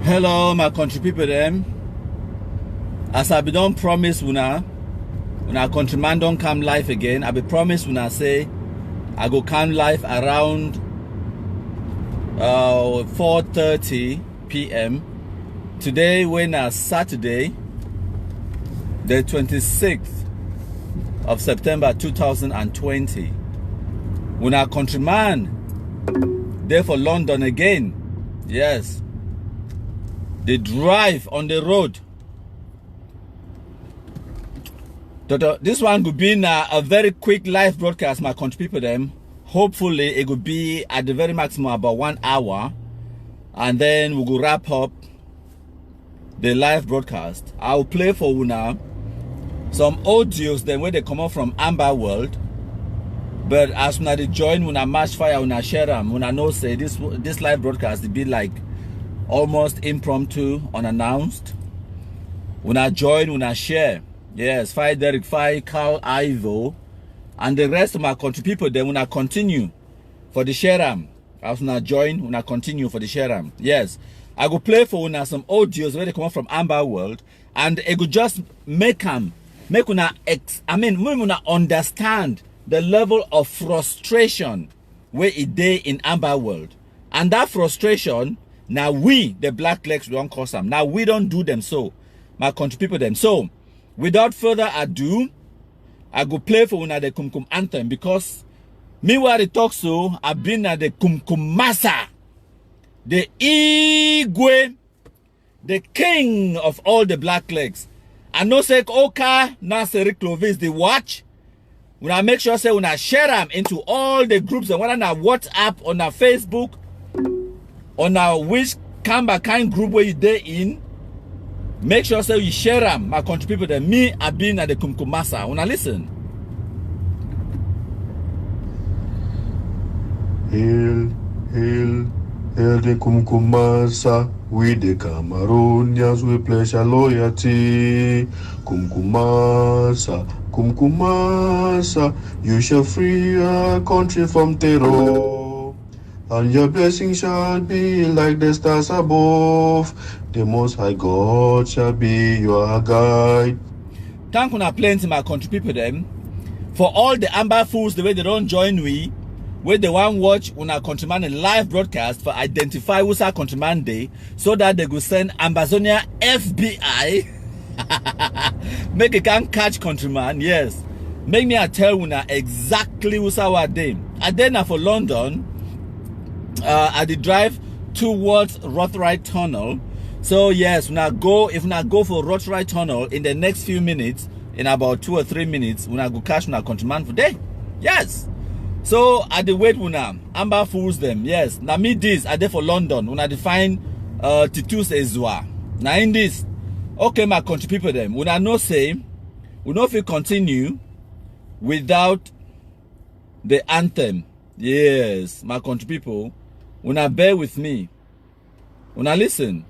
Hello, my country people them. As I be don't promise una countryman don't come live again. I be promise una say I go come live around 4:30 p.m. Today when Saturday, the 26th of September 2020. Una countryman there for London again. Yes. They drive on the road. This one could be a very quick live broadcast, my country people them. Hopefully it could be at the very maximum about 1 hour. And then we will wrap up the live broadcast. I'll play for una some audios then where they come out from ambaWorld. But as una they join, una match fire, una share them, una know say this live broadcast it be like almost impromptu, unannounced. Una join, una share. Yes, Fire Derek, Fire Carl Ivo, and the rest of my country people, then una continue for the share. As una join, una continue for the share. Yes, I go play for una some audios where they come up from ambaWorld, and it could just make una understand the level of frustration where it day in ambaWorld, and that frustration. Now we, the Blacklegs, don't cause them. Now we don't do them so. My country people them. So, without further ado, I go play for una the Kum Kum anthem because me where they talk so, I've been at the Kum Kum Masa, the Igwe, the king of all the Blacklegs. I know say Oka, now say Clovis the watch. When I make sure say when I share them into all the groups and whether on WhatsApp, on our Facebook, on our which kind group where you there in, make sure say you share them, my country people that me have been at the Kumkumasa. When I listen. Hail, hail, hail the Kumkumasa, we the Cameroonians, we pledge our loyalty. Kumkumasa, Kumkumasa, you shall free our country from terror. And your blessing shall be like the stars above. The Most High God shall be your guide. Thank you plenty, my country people them. For all the amber fools, the way they don't join we, where they want watch on our countryman in live broadcast for identify who's our countryman day, so that they go send Ambazonia FBI. Make it can catch countryman, yes. Make me tell una exactly who's our day. And then for London. At the drive towards Rothright Tunnel. So yes, when I go for Rothright Tunnel in the next few minutes, in about 2 or 3 minutes, when I go catch my countryman for day. Yes. So at the wait una amber fools them. Yes. Now me this I there for London when I define Titus Ezwa. Now in this, okay, my country people them. When I know say, we know if we continue without the anthem. Yes, my country people. Una bear with me. Una listen.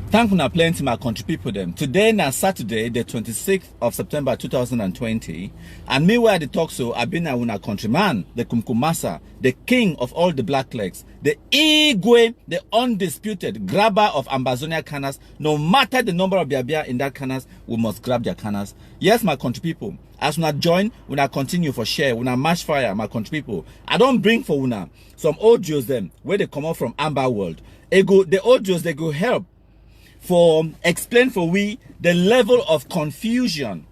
Thank you plenty, my country people them. Today na Saturday, the 26th of September 2020, and me where the talk so I've been a countryman, the Kumkumasa, the king of all the Blacklegs, the Igwe, the undisputed grabber of Ambazonia cannas. No matter the number of biabia in that cannas, we must grab their cannas. Yes, my country people. As una join, una continue for share, una match fire, my country people. I don't bring for una some audios them where they come out from ambaWorld. The audios they go help for explain for we the level of confusion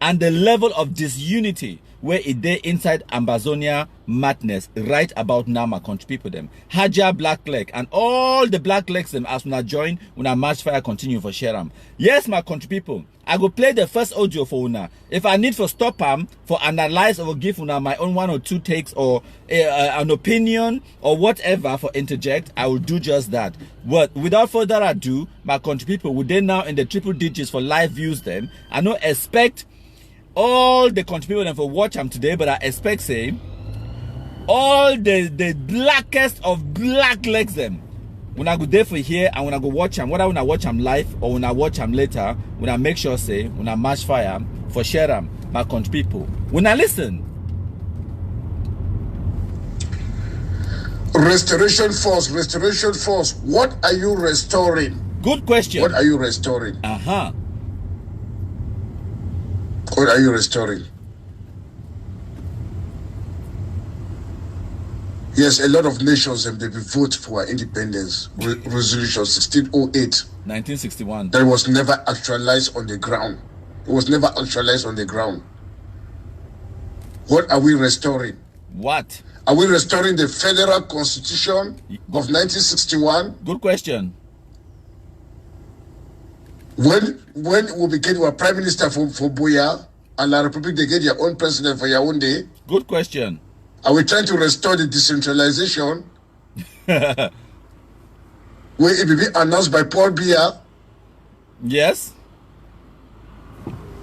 and the level of disunity where it dey inside Ambazonia madness right about now, my country people them. Haja Blackleg and all the Blacklegs them as una join, una march fire continue for share them. Yes, my country people, I go play the first audio for una. If I need for stop them, for analyze or give una my own 1 or 2 takes or an opinion or whatever for interject, I will do just that. But without further ado, my country people, we dey now in the triple digits for live views them. I no expect all the contributors for watch them today, but I expect say all the blackest of black legs them when I go there for here and when I go watch them, whether when I watch them live or when I watch them later, when I make sure say when I match fire for share them, my country people. When I listen. Restoration force. What are you restoring? Good question. What are you restoring? What are you restoring? Yes, a lot of nations they vote for independence. Resolution 1608. 1961. That was never actualized on the ground. It was never actualized on the ground. What are we restoring? What? Are we restoring the federal constitution of 1961? Good question. When we became our prime minister for Boya and La Republic, they get their own president for Yaoundé. Good question. Are we trying to restore the decentralization? Where it will be announced by Paul Biya? Yes.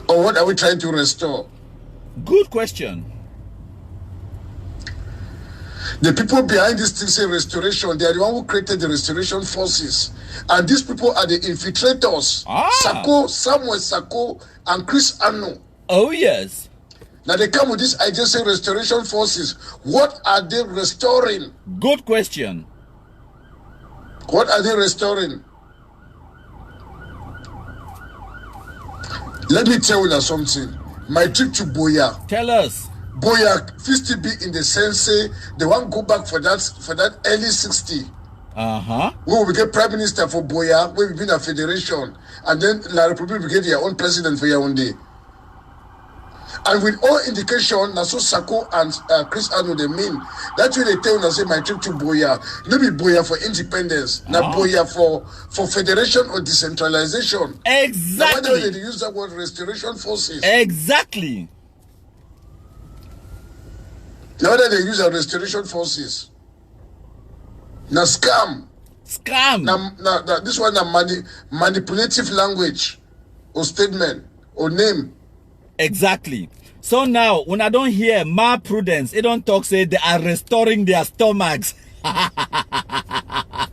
Or what are we trying to restore? Good question. The people behind this thing say restoration. They are the one who created the restoration forces. And these people are the infiltrators. Samuel Sako, and Chris Anno. Oh, yes. Now they come with this idea say restoration forces. What are they restoring? Good question. What are they restoring? Let me tell you something. My trip to Boya. Tell us. Boya 50 be in the sense say they want go back for that early 60. We will get prime minister for Boya, we will be in a federation, and then La Republic will get their own president for Yaoundé. And with all indication, Naso Sako and Chris Ano they mean that's why they tell us say my trip to Boya, maybe Boya for independence, not Boya for federation or decentralization. Exactly. Now, why don't they use that word restoration forces? Exactly. Now that they use our restoration forces. Now scam. Now this one manipulative language or statement or name. Exactly. So now when I don't hear Ma Prudence, they don't talk say they are restoring their stomachs. That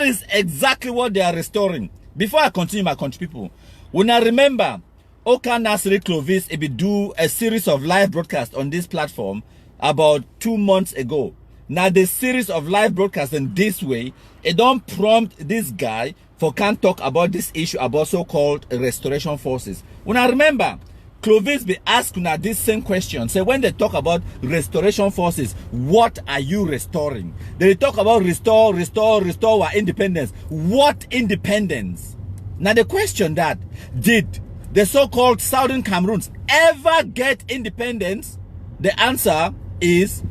is exactly what they are restoring. Before I continue, my country people, when I remember Oka Nasri Clovis do a series of live broadcasts on this platform about 2 months ago. Now the series of live broadcasts in this way, it don't prompt this guy for can't talk about this issue about so-called restoration forces. When I remember, Clovis be asking this same question. Say when they talk about restoration forces, what are you restoring? They talk about restore our independence. What independence? Now the question that, did the so-called Southern Cameroons ever get independence? The answer is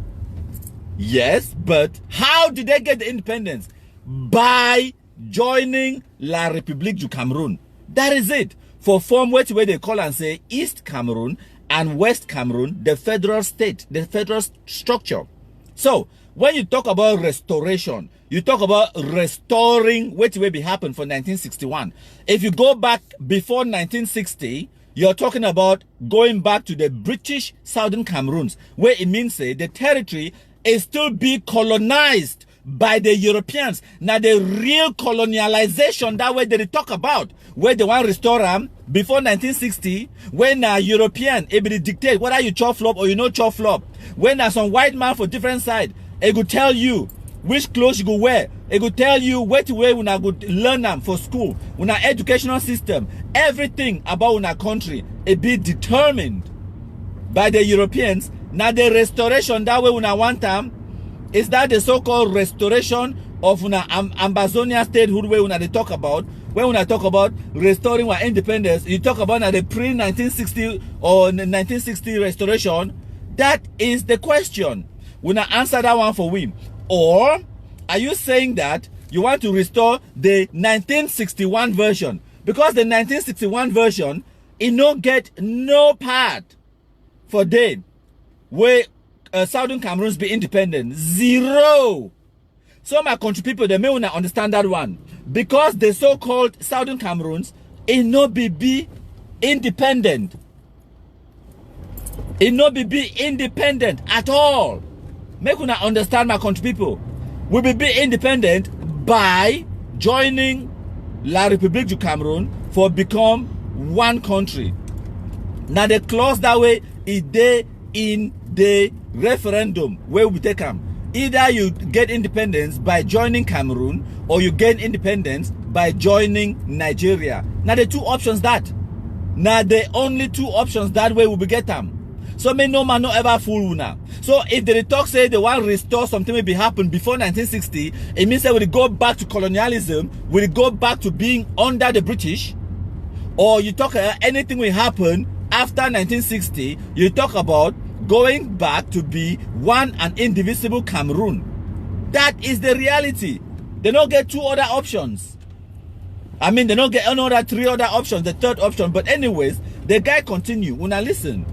yes, but how did they get the independence? By joining La République du Cameroun. That is it. For form where they call and say East Cameroon and West Cameroon, the federal state, the federal structure. So when you talk about restoration, you talk about restoring what will be happen for 1961. If you go back before 1960, you're talking about going back to the British Southern Cameroons, where it means say the territory is still being colonized by the Europeans. Now the real colonialization that way they talk about, where they want to restore them before 1960, when a European able to dictate whether you chop flop or you no chop flop. When there's some white man for different side, it could tell you which clothes you go wear. It could tell you what way when I could learn them for school, when our educational system, everything about our country, it be determined by the Europeans. Now the restoration that way when I want them, is that the so-called restoration of una Ambazonia statehood way when they talk about, when I talk about restoring our independence, you talk about the pre-1960 or 1960 restoration. That is the question. We now answer that one for we. Or are you saying that you want to restore the 1961 version? Because the 1961 version, it no get no part for them where Southern Cameroons be independent. Zero. So my country people, they may not understand that one. Because the so-called Southern Cameroons, it no be independent. It no be independent at all. Make una understand my country people. We will be independent by joining La République du Cameroon for become one country. Now the clause that way is there in the referendum where we take them. Either you get independence by joining Cameroon or you gain independence by joining Nigeria. Now the two options that. Now the only two options that way we will get them. So may no man no ever fool now. So if the talk say they want to restore something maybe happened before 1960, it means that we go back to colonialism, we go back to being under the British, or you talk anything will happen after 1960, you talk about going back to be one and indivisible Cameroon. That is the reality. They don't get two other options. I mean, they don't get another three other options, the third option. But anyways, the guy continue. When I listen.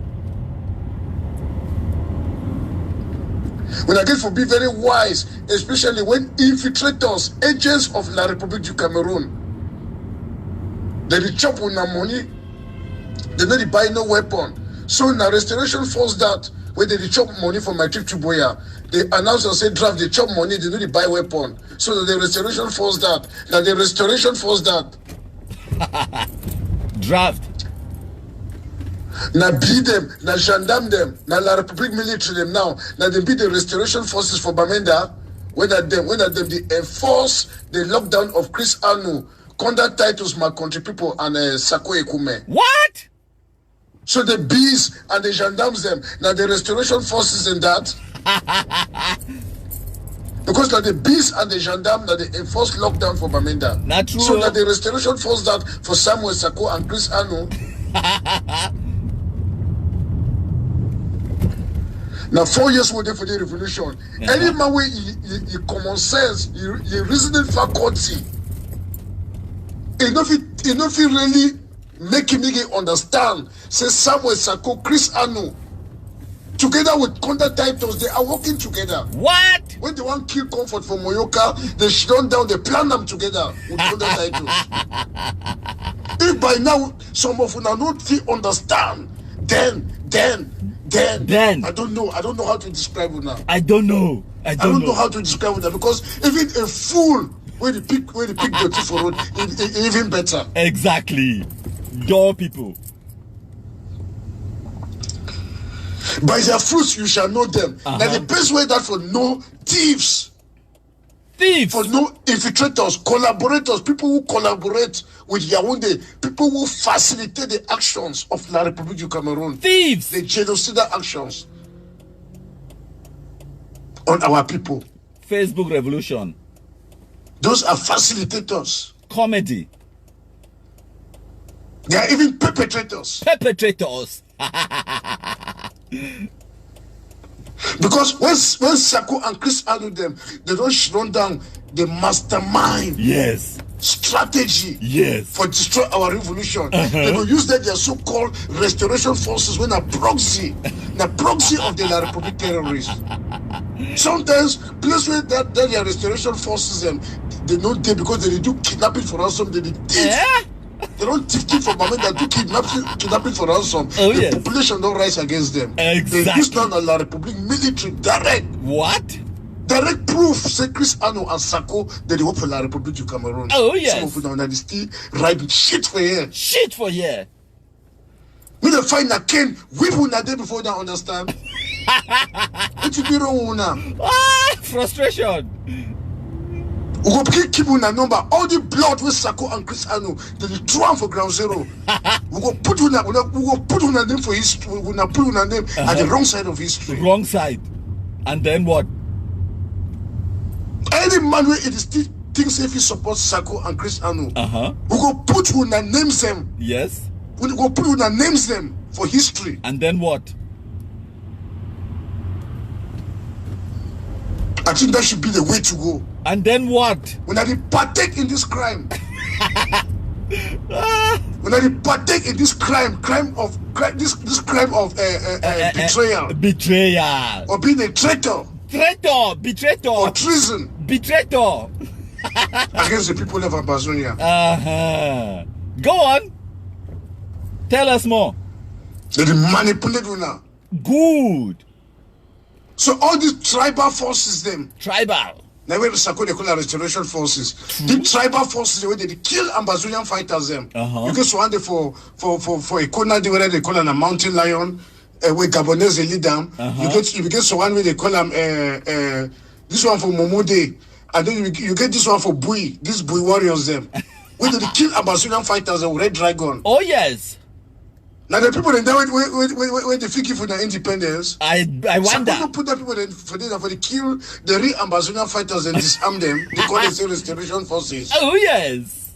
When I get to be very wise, especially when infiltrators, agents of La République du Cameroon, they chop with no money, they don't buy no weapon. So now restoration force that when they chop money from my trip to Boya, they announce and say draft, they chop money, they don't buy weapon. So that the restoration force that, draft. Now beat them, now gendarme them, now La République military them now they beat the restoration forces for Bamenda, when they enforce the lockdown of Chris Anu, conduct titles my country people and Sako Ekume. What? So the bees and the gendarmes them, now the restoration forces in that. Because now the bees and the gendarmes that they enforce lockdown for Bamenda. Not true. So that the restoration force that for Samuel Sako and Chris Anu. Now 4 years were there for the revolution. Any man where he common sense, he reasoning faculty. Enough really make him understand. Say Samuel Sako, Chris Anu, together with conduct titles, they are working together. What? When they want kill comfort for Moyoka, they shut down, they plan them together with conduct titles. If by now some of you not understand, then I don't know how to describe it now. I don't know how to describe it now, because even a fool when they pick the two for road, even better. Exactly. Your people. By their fruits you shall know them. Now the best way that for no thieves. For no infiltrators, collaborators, people who collaborate with Yaoundé, people who facilitate the actions of La République du Cameroon. Thieves! The genocidal actions on our people. Facebook revolution. Those are facilitators. Comedy. They are even perpetrators. Perpetrators. Because when Sako and Chris Anu them, they don't run down the mastermind. Yes. Strategy. Yes. For destroy our revolution. They will use their so-called restoration forces when a proxy of the La République terrorists. Sometimes place where that their restoration forces them, they know they because they do kidnapping for ransom, they did They don't thief from moment that do kidnapping for ransom. The population don't rise against them. Exactly. They use now the La République military direct. What? Direct proof. Say Chris Anu and Sako that they work for La République du Cameroon. Oh yes. Some of them now they still riding shit for here. Shit for here. When they find a Ken, whip on that day before they understand. What you be wrong now? Frustration. We go keep on a number. All the blood with Sako and Chris Anu, they throw for ground zero. We go put on a name for history. We go put on a name at the wrong side of history. Wrong side. And then what? Any man where it is still things if you support Sako and Chris Anu, we go put who names them. Yes. We go put who names them for history. And then what? I think that should be the way to go. And then what? When I partake in this crime, when I partake in this crime of betrayal, or being a traitor, or treason, against the people of Amazonia. Go on. Tell us more. They manipulate you now. Good. So all these tribal forces, tribal. Now we call the restoration forces. The tribal forces, the way they kill Amazonian fighters, You get one day for a corner, they call them a mountain lion. Where Gabonese lead them. You get one way they call them this one for Momode, and then you get this one for Bui. These Bui warriors them. When they kill Amazonian fighters with red dragon. Oh yes. Now the people in there when they think for the independence, I wonder. Some put the people for the kill the real Amazonian fighters and disarm them. They call it restoration forces. Oh yes.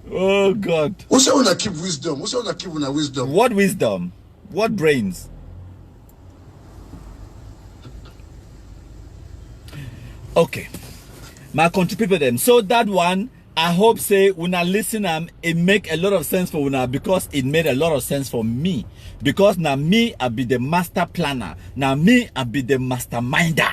Oh God. What's that when I keep wisdom? What's that when I keep wisdom? What wisdom? What brains? Okay. My country people them. So that one, I hope say una listen it make a lot of sense for una, because it made a lot of sense for me. Because now me I be the master planner. Now me I be the masterminder.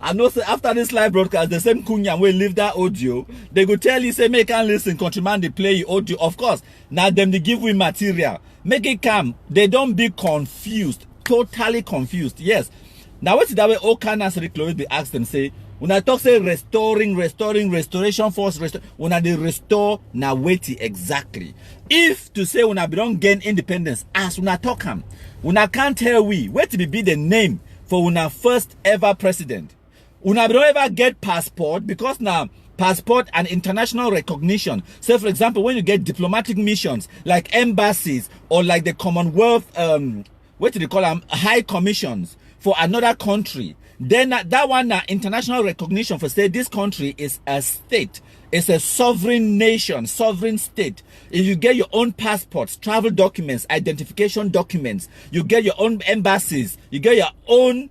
I know say after this live broadcast, the same Kunya will leave that audio. They go tell you say make and listen, countryman they play audio. Of course, now them they give we material. Make it come. They don't be confused. Totally confused. Yes. Now what's that way all canals reclose they ask them say when I talk say restoration force when I they restore now wait exactly. If to say when I don't gain independence as when I talk when I can't tell we where to be the name for when I first ever president. When I don't ever get passport because now passport and international recognition. Say for example when you get diplomatic missions like embassies or like the Commonwealth what do they call them high commissions for another country. Then that one international recognition for say this country is a state, it's a sovereign nation, sovereign state. If you get your own passports, travel documents, identification documents, you get your own embassies, you get your own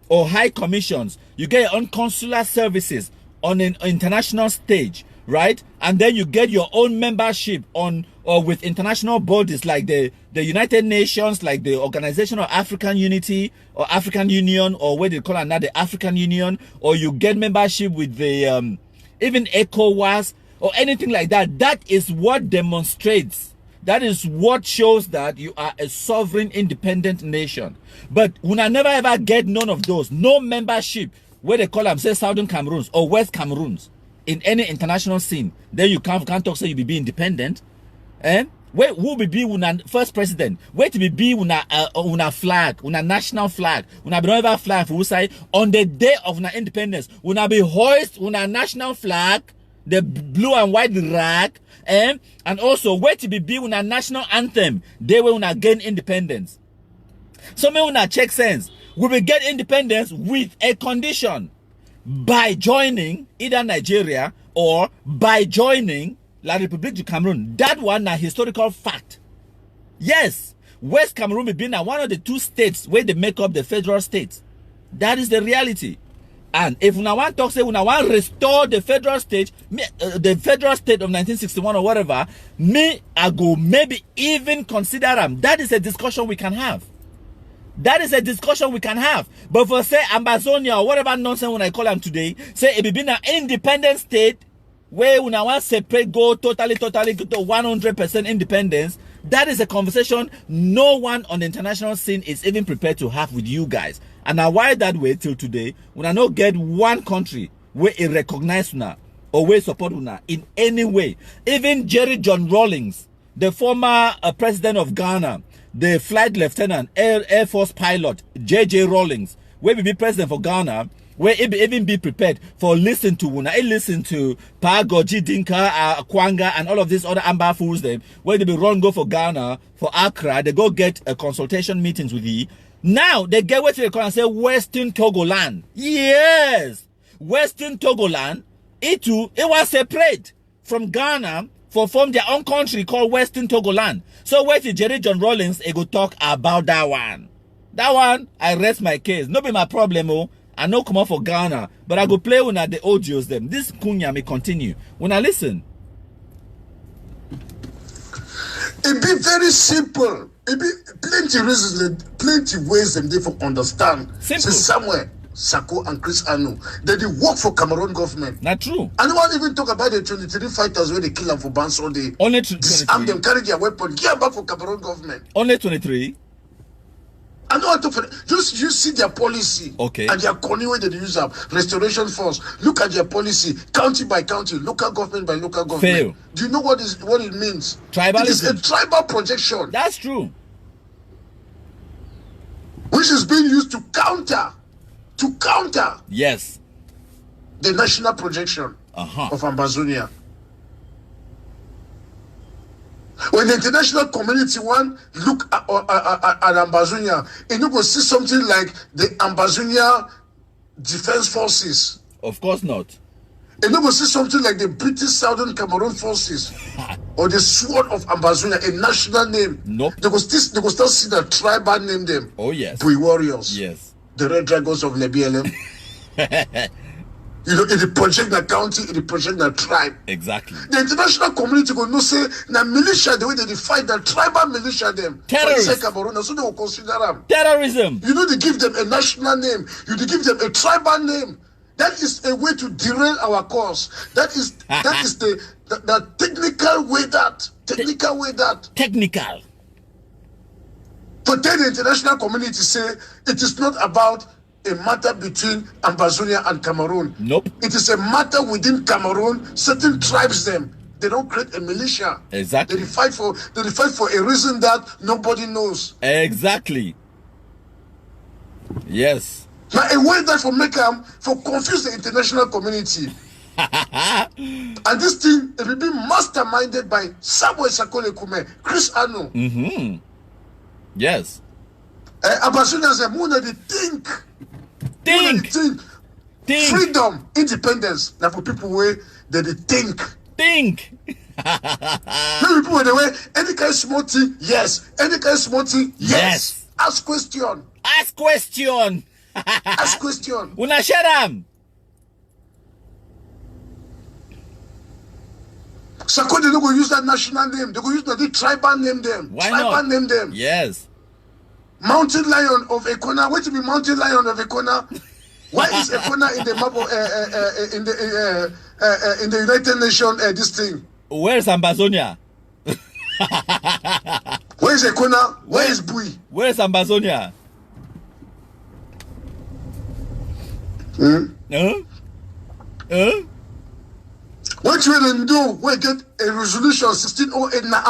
or high commissions, you get your own consular services on an international stage, right? And then you get your own membership on or with international bodies like the United Nations, like the Organization of African Unity or African Union, or what they call it now, the African Union, or you get membership with the even ECOWAS or anything like that. That is what demonstrates, that is what shows that you are a sovereign independent nation. But when I never ever get none of those, no membership where they call them say Southern Cameroons or West Cameroons in any international scene, then you can't talk say you be independent. Where who be una first president? Where to be una flag, una national flag, una be ever flag for who say on the day of una independence, una be hoist una national flag, the blue and white rag, and also where to be una national anthem, they will una gain independence. So me una check sense. We will get independence with a condition, by joining either Nigeria or by joining La République du Cameroon. That one a historical fact. Yes, West Cameroon will be now one of the two states where they make up the federal states. That is the reality. And if we want to say we want to restore the federal state, the federal state of 1961 or whatever, I go maybe even consider them. That is a discussion we can have. That is a discussion we can have. But for say Amazonia or whatever nonsense when I call them today, say it be an independent state where we now want separate, go totally to 100% independence. That is a conversation no one on the international scene is even prepared to have with you guys. And now why that way till today, when I not get one country where it recognize una or where support una in any way. Even Jerry John Rawlings, the former president of Ghana, the flight lieutenant, Air Force pilot, J.J. Rawlings, where we be president for Ghana, where it even be prepared for listen to una, listen to Pagoji Dinka, Kwanga, and all of these other Amba fools them, where they be run go for Ghana, for Accra, they go get a consultation meetings with you. Now they get what they call and say Western Togoland. Yes, Western Togoland, it was separate from Ghana for form their own country called Western Togoland. So where did Jerry John Rawlings go talk about that one? That one, I rest my case. No be my problem, oh. I no come out for Ghana, but I go play when the audios them. This Kunya may continue. When I listen. It be very simple. It be plenty reasons, plenty ways them they for understand. Simple. So somewhere, Sako and Chris Anu, they work for Cameroon government. Not true. I don't want to even talk about the 23 fighters where they kill them for bans all day. Only disarm them, carry their weapon, get back for Cameroon government. Only 23. I don't want to talk for just you see their policy. Okay. And their corny way they use up. Restoration force. Look at their policy, county by county, local government by local government. Fail. Do you know what it means? Tribalism. It is a tribal projection. That's true. Which is being used to counter yes, the national projection of Ambazonia. When the international community want look at Ambazonia, and you go see something like the Ambazonia Defense Forces. Of course not. And you go see something like the British Southern Cameroon Forces or the Sword of Ambazonia, a national name. Nope. They go start see the tribal name them. Oh yes. Bui warriors. Yes. The Red Dragons of Lebielem. You know, in the project the county, in the project the tribe. Exactly. The international community go no say na militia the way they fight the tribal militia them. Terrorists. Cameroon, so they will consider them. Terrorism. You know they give them a national name. You give them a tribal name. That is a way to derail our cause. That is the technical way that technical. But then the international community say it is not about a matter between Ambazonia and Cameroon. Nope. It is a matter within Cameroon. Certain tribes them. They don't create a militia. Exactly. They fight for a reason that nobody knows. Exactly. Yes. Now a way that for confuse the international community. And this thing it will be masterminded by Samuel Sakole Kume, Chris Anu. Mm-hmm. Yes. Ambassadors are more than think. Freedom, independence. Now for people where they think. Think. Many people the way any kind of small thing, yes. Any kind of small thing, yes. Ask question. Ask question. Ask question. Una share them. Sako they don't go use that national name. They go use the tribal name them. Why tribal not? Name them. Yes. Mountain lion of Ekona. What to be mountain lion of Ekona? Why is Ekona in the map of in the United Nations? This thing. Where's Ambazonia? Where is Ekona? Where is Bui? Where's Ambazonia? What you will do? We get a resolution 1608 na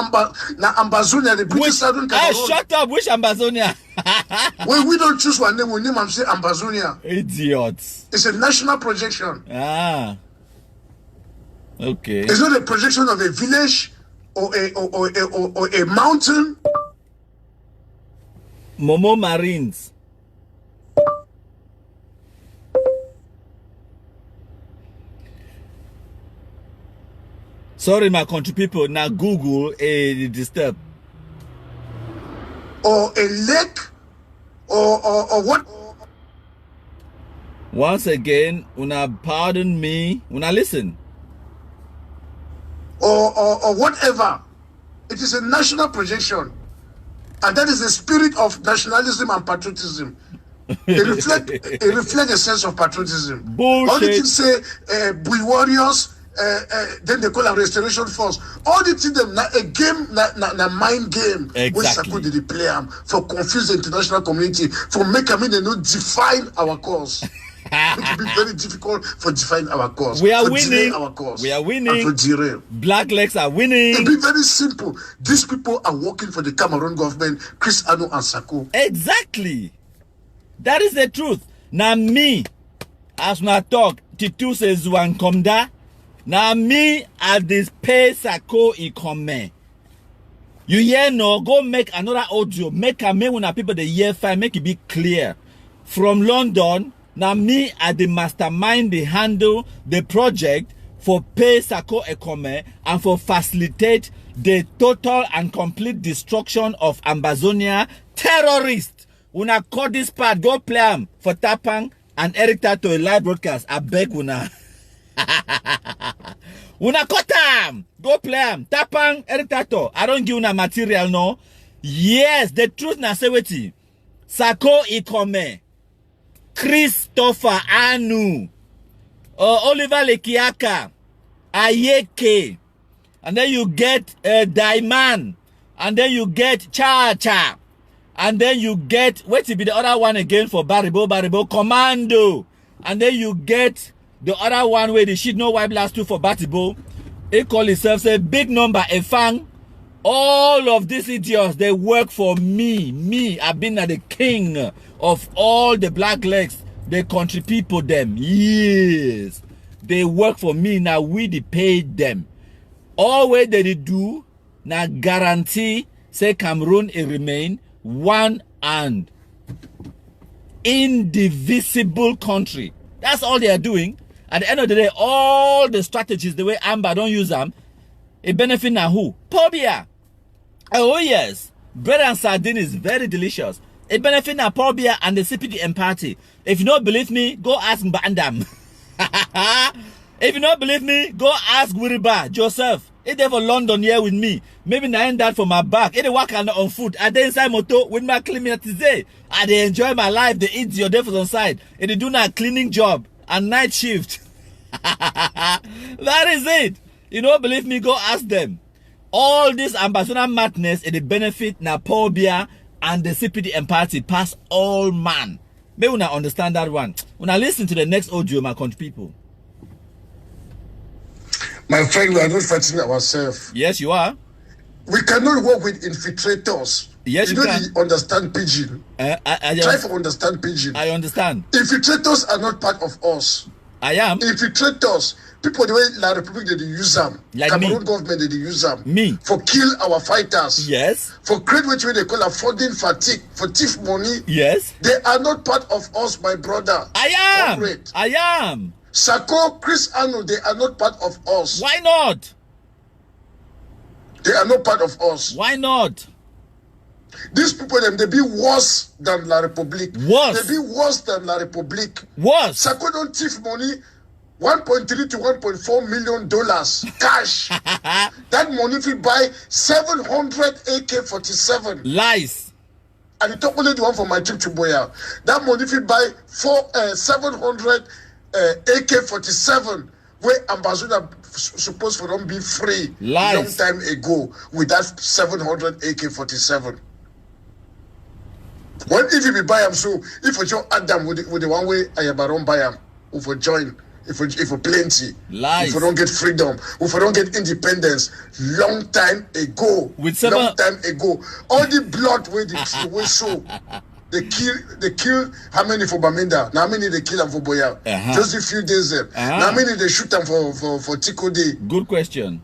Ambazonia, the British Southern Cameroon. Shut up! Which Ambazonia? When we don't choose one name, we name and say Ambazonia. Idiots. It's a national projection. Ah. Okay. It's not a projection of a village or a mountain. Momo Marines. Sorry, my country people. Now Google a disturb. Or a lake, or what? Once again, una pardon me. Una listen. Or whatever. It is a national projection, and that is the spirit of nationalism and patriotism. It reflect a sense of patriotism. Bullshit. All the things say Bui warriors. Then they call a restoration force. All the things them a game, na mind game. Exactly. Which Sako did they play for confuse the international community, for make they not define our cause. It will be very difficult for define our cause. We are for winning. Our cause. We are winning. And for derail. Blacklegs are winning. It'll be very simple. These people are working for the Cameroon government, Chris Anu and Sako. Exactly. That is the truth. Now me, as na talk, Titu says one come da. Now me at this pay Sako I come. You hear no? Go make another audio. Make a me when people the year 5 make it be clear. From London, Now me at the mastermind, they handle the project for pay Sako Ekome and for facilitate the total and complete destruction of Ambazonia terrorists. Una call this part, go play them for Tapang and Eric Tato a live broadcast. I beg una. Una kotam, go play them. Tapang, Eric Tato. I don't give una material, no. Yes, the truth na seweti. Sako Ikome, Christopher Anu, Oliver Lekiaka, Ayeke, and then you get Daiman, and then you get Cha, and then you get, wait to be the other one again for Baribo, Commando, and then you get the other one where the shit no wipe last two for Batibo. They call itself a big number, a fang. All of these idiots, they work for me. I've been the king of all the Blacklegs. The country people them. Yes. They work for me. Now we pay them. All what they do, now guarantee, say Cameroon it remain one and indivisible country. That's all they are doing. At the end of the day, all the strategies, the way Amba don't use them, it benefit now who? Pobia. Oh yes. Bread and sardine is very delicious. It benefit now Pobia and the CPDM party. If you don't believe me, go ask Mbandam. If you don't believe me, go ask Wiriba, Joseph. If they for London here with me, maybe I ain't that for my back. If they work on foot, I dey inside motor with my cleaners. I dey enjoy my life. They eat your day for some side. If they do not cleaning job and night shift. That is it. You don't believe me, go ask them. All this ambassador madness is the benefit na Pobia and the CPDM party pass all man. May we not understand that one. When I listen to the next audio, my country people. My friend, we are not fighting ourselves. Yes, you are. We cannot work with infiltrators. Yes, you can. Don't understand pidgin. Try to understand pidgin. I understand. Infiltrators are not part of us. I am. Infiltrators, people the way La Republic they use them. Like Cameroon me. government they use them. Me. For kill our fighters. Yes. For create what they call a funding fatigue, for thief money. Yes. They are not part of us, my brother. I am. Corporate. I am. Sako, Chris Anu, they are not part of us. Why not? They are not part of us. Why not? These people, them, they be worse than La Republique. Worse. They be worse than La Republique. Worse. Sako don't thief money, $1.3 to $1.4 million cash. That money if you buy 700 AK-47. Lies. And the top only the one for my trip to Boya. That money if you buy 700 AK-47, where Ambassador supposed for them be free. Lies. Long time ago with that 700 AK-47. What if you be buy them? So if you show Adam with the one way I don't buy them, if we join, if we plenty, Lies. if we don't get freedom, if we don't get independence, long time ago, long time ago, all the blood where the way so. They kill how many for Bamenda? Now how many they kill them for Boya? Just a few days there. Now how many they shoot them for Tico Day? Good question.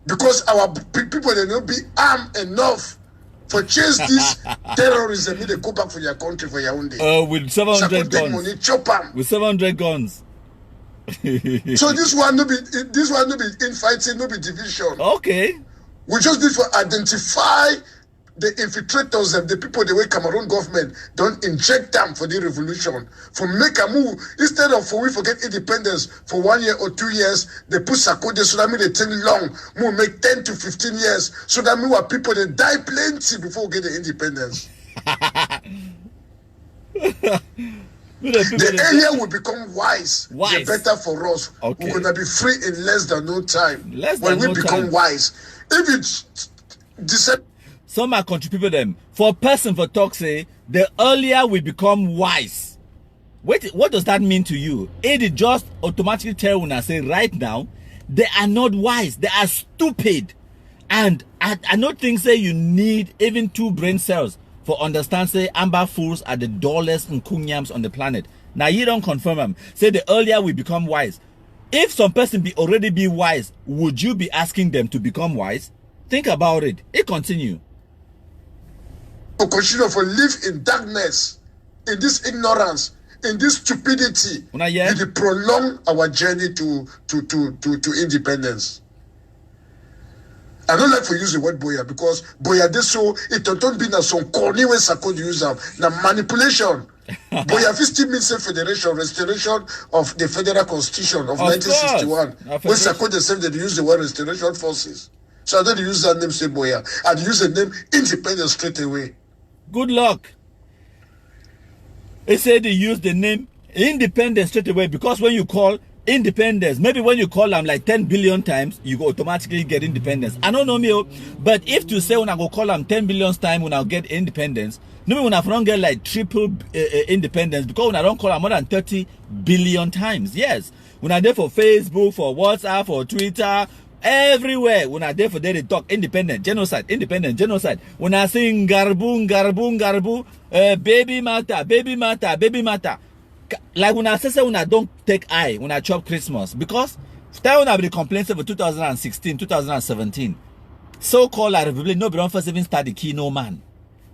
Because our people they not be armed enough for chase this terrorism. They go back for their country for your own day. With 700 guns. Money, chop them. With 700 guns. So this one no be infighting, no be division. Okay. We just need to identify the infiltrators and the people the way Cameroon government don't inject them for the revolution. For make a move, instead of for we forget independence for 1 year or 2 years, they put Sakode so that mean they take long, more make 10 to 15 years, so that mean what people they die plenty before we get the independence. The area will become wise. The better for us. Okay. We're gonna be free in less than no time. When we become wise. If it's some are country people them. For a person for talk say, the earlier we become wise. Wait, what does that mean to you? It just automatically tell when I say right now, they are not wise. They are stupid. And I don't think say you need even 2 brain cells for understand say Amba fools are the dullest nkunyams on the planet. Now you don't confirm them. Say the earlier we become wise. If some person already be wise, would you be asking them to become wise? Think about it. It continue. To continue for live in darkness in this ignorance, in this stupidity, it prolong our journey to independence. I don't like to use the word boya because boya this so it don't be na some corny way Sako use them. Na manipulation. Boya 50 means a federation, restoration of the federal constitution of 1961. When Sako they said they use the word restoration forces. So I don't use that name say boya. I'd use the name independence straight away. Good luck. They said they use the name independence straight away because when you call independence, maybe when you call them like 10 billion times, you automatically get independence. I don't know me, but if to say when I go call them 10 billion times when I get independence, no, when I don't get like triple independence because when I don't call them more than 30 billion times. Yes, when I there for Facebook, for WhatsApp, for Twitter, everywhere. When I there for they talk independent genocide, independent genocide. When I sing garbu, garbu, garbu, baby matter, baby matter, baby matter. Like when I say when I don't take eye when I chop Christmas because that when I be complaining for 2016, 2017. So-called Republic, nobody don't first even start the key, no man.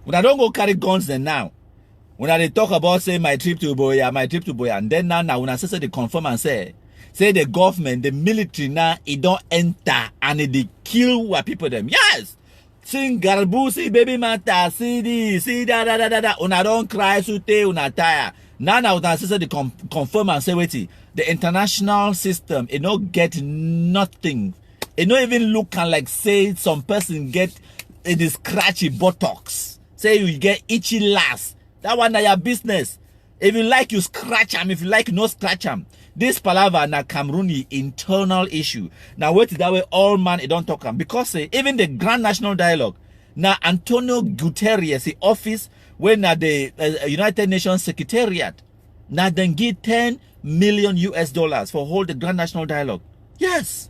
When I don't go carry guns then now. When I talk about say my trip to Boya, and then now when I say they confirm and say the government, the military now it don't enter and they kill what people them. Yes. Sing garbu, see baby mata, see this, see da. When I don't cry, sute, when I tire. Now when I say they confirm and say wait, the international system, it don't get nothing. It don't even look and like say some person get a scratchy buttocks. Say you get itchy last. That one is your business. If you like, you scratch them. If you like, no scratch them. This palaver na Cameroon internal issue. Now wait that way all man it don't talk them because even the Grand National Dialogue. Now Antonio Guterres, the office when the United Nations Secretariat. Now then give 10 million US dollars for hold the Grand National Dialogue. Yes.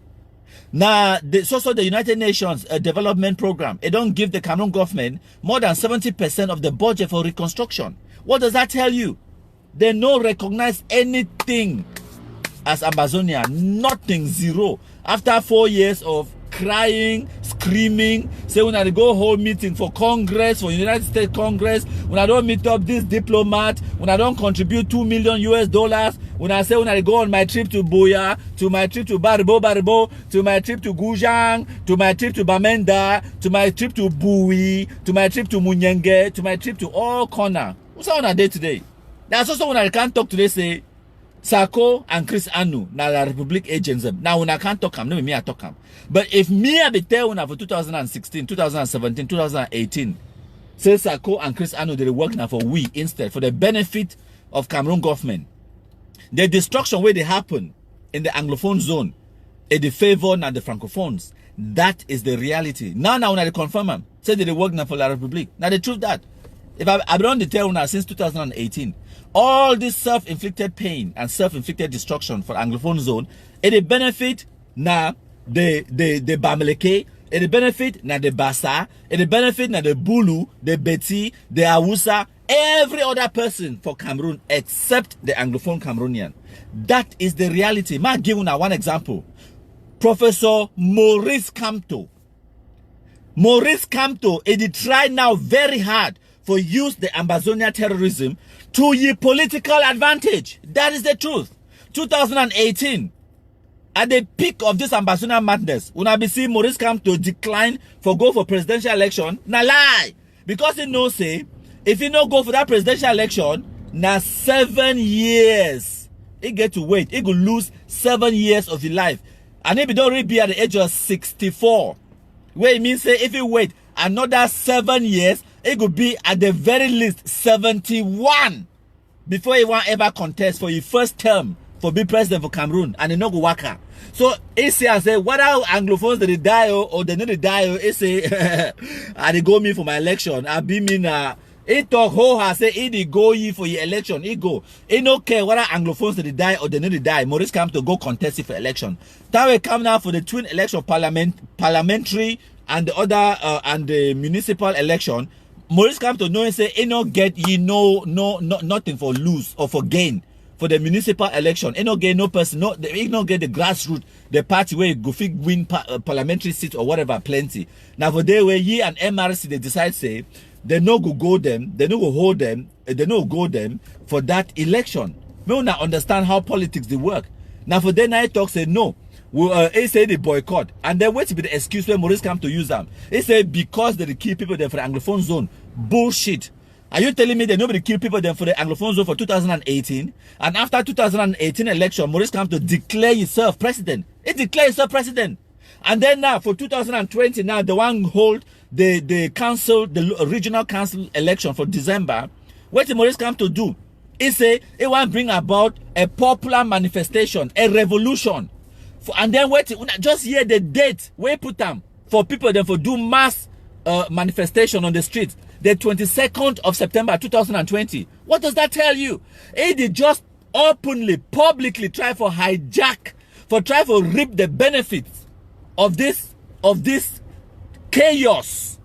Now, the United Nations Development Program, it don't give the Cameroon government more than 70% of the budget for reconstruction. What does that tell you? They don't recognize anything as Amazonia. Nothing, zero. After 4 years of crying, screaming, say when I go hold meeting for Congress, for United States Congress, when I don't meet up this diplomat, when I don't contribute 2 million US dollars, when I say when I go on my trip to Boya, to my trip to Barbo, to my trip to Gujang, to my trip to Bamenda, to my trip to Bui, to my trip to Munyenge, to my trip to all corner. What's on a day today? That's also when I can't talk today, say, Sako and Chris Anu, now the Republic agents. Now when I can't talk them, no me I talk them. But if me I be tell when for 2016, 2017, 2018, say Sako and Chris Anu they work now for we instead for the benefit of Cameroon government. The destruction where they happen in the Anglophone zone, in the favor now the Francophones. That is the reality. Now when I confirm them, say that they work now for La Republique. Now the truth that if I've been on the tell now since 2018. All this self-inflicted pain and self-inflicted destruction for Anglophone zone, it benefit na the Bamileke, it benefit na the Bassa, it benefit na the Bulu, the Beti, the Awusa, every other person for Cameroon except the Anglophone Cameroonian. That is the reality. Ma give you one example. Professor Maurice Kamto. Maurice Kamto, it tried now very hard for use the Amazonia terrorism to your political advantage. That is the truth. 2018, at the peak of this Amazonia madness, when I be see Maurice Kamto decline for go for presidential election, na lie. Because he knows say, if he no go for that presidential election, na 7 years. He get to wait. He could lose 7 years of his life. And if he don't really be at the age of 64, where it means say if he wait another 7 years, it could be at the very least 71 before he want ever contest for his first term for be president for Cameroon and he no go waka. So he say I say whether Anglophones they die or they not die, he say I they go me for my election. I be me na he talk ho ha say he dey go ye for your election. He go. He no care whether Anglophones they die or they not die. Maurice come to go contest for election. That will come now for the twin election parliamentary and the other and the municipal election. Maurice come to know and say he no get nothing for lose or for gain for the municipal election. He no get no person, he no get the grassroots, the party where go fit win parliamentary seat or whatever plenty. Now for day where ye and MRC they decide say they no go them, they no go hold them, they no go them for that election. We don't understand how politics they work. Now for them, I talk say no. He say the boycott, and then wait to be the excuse when Maurice come to use them. He say because they kill people there for the Anglophone zone. Bullshit. Are you telling me that nobody kill people there for the Anglophone zone for 2018? And after 2018 election, Maurice come to declare himself president. He declared himself president. And then now for 2020, now the one hold the council, the regional council election for December. What did Maurice come to do? He say he want to bring about a popular manifestation, a revolution. And then wait, just hear the date where put them for people then for do mass manifestation on the streets. The 22nd of September 2020. What does that tell you? He did just openly, publicly try for hijack, try for reap the benefits of this chaos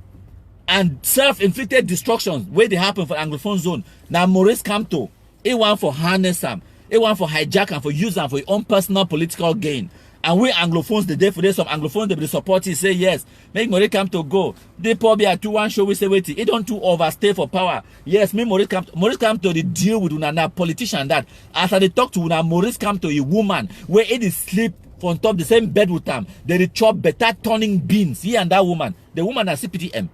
and self-inflicted destructions where they happen for Anglophone zone. Now Maurice come to, he want for harness them, he want for hijack and for use them for his own personal political gain. And we Anglophones, the day for this, some Anglophones, they will support it, say yes. Make Maurice come to go. They probably are 2-1 show, we say wait. It don't too overstay for power. Yes, me Maurice come to the deal with una politician that. After they talk to una, Maurice come to a woman where it is sleep on top the same bed with them. They chop better turning beans. He and that woman. The woman is CPTM.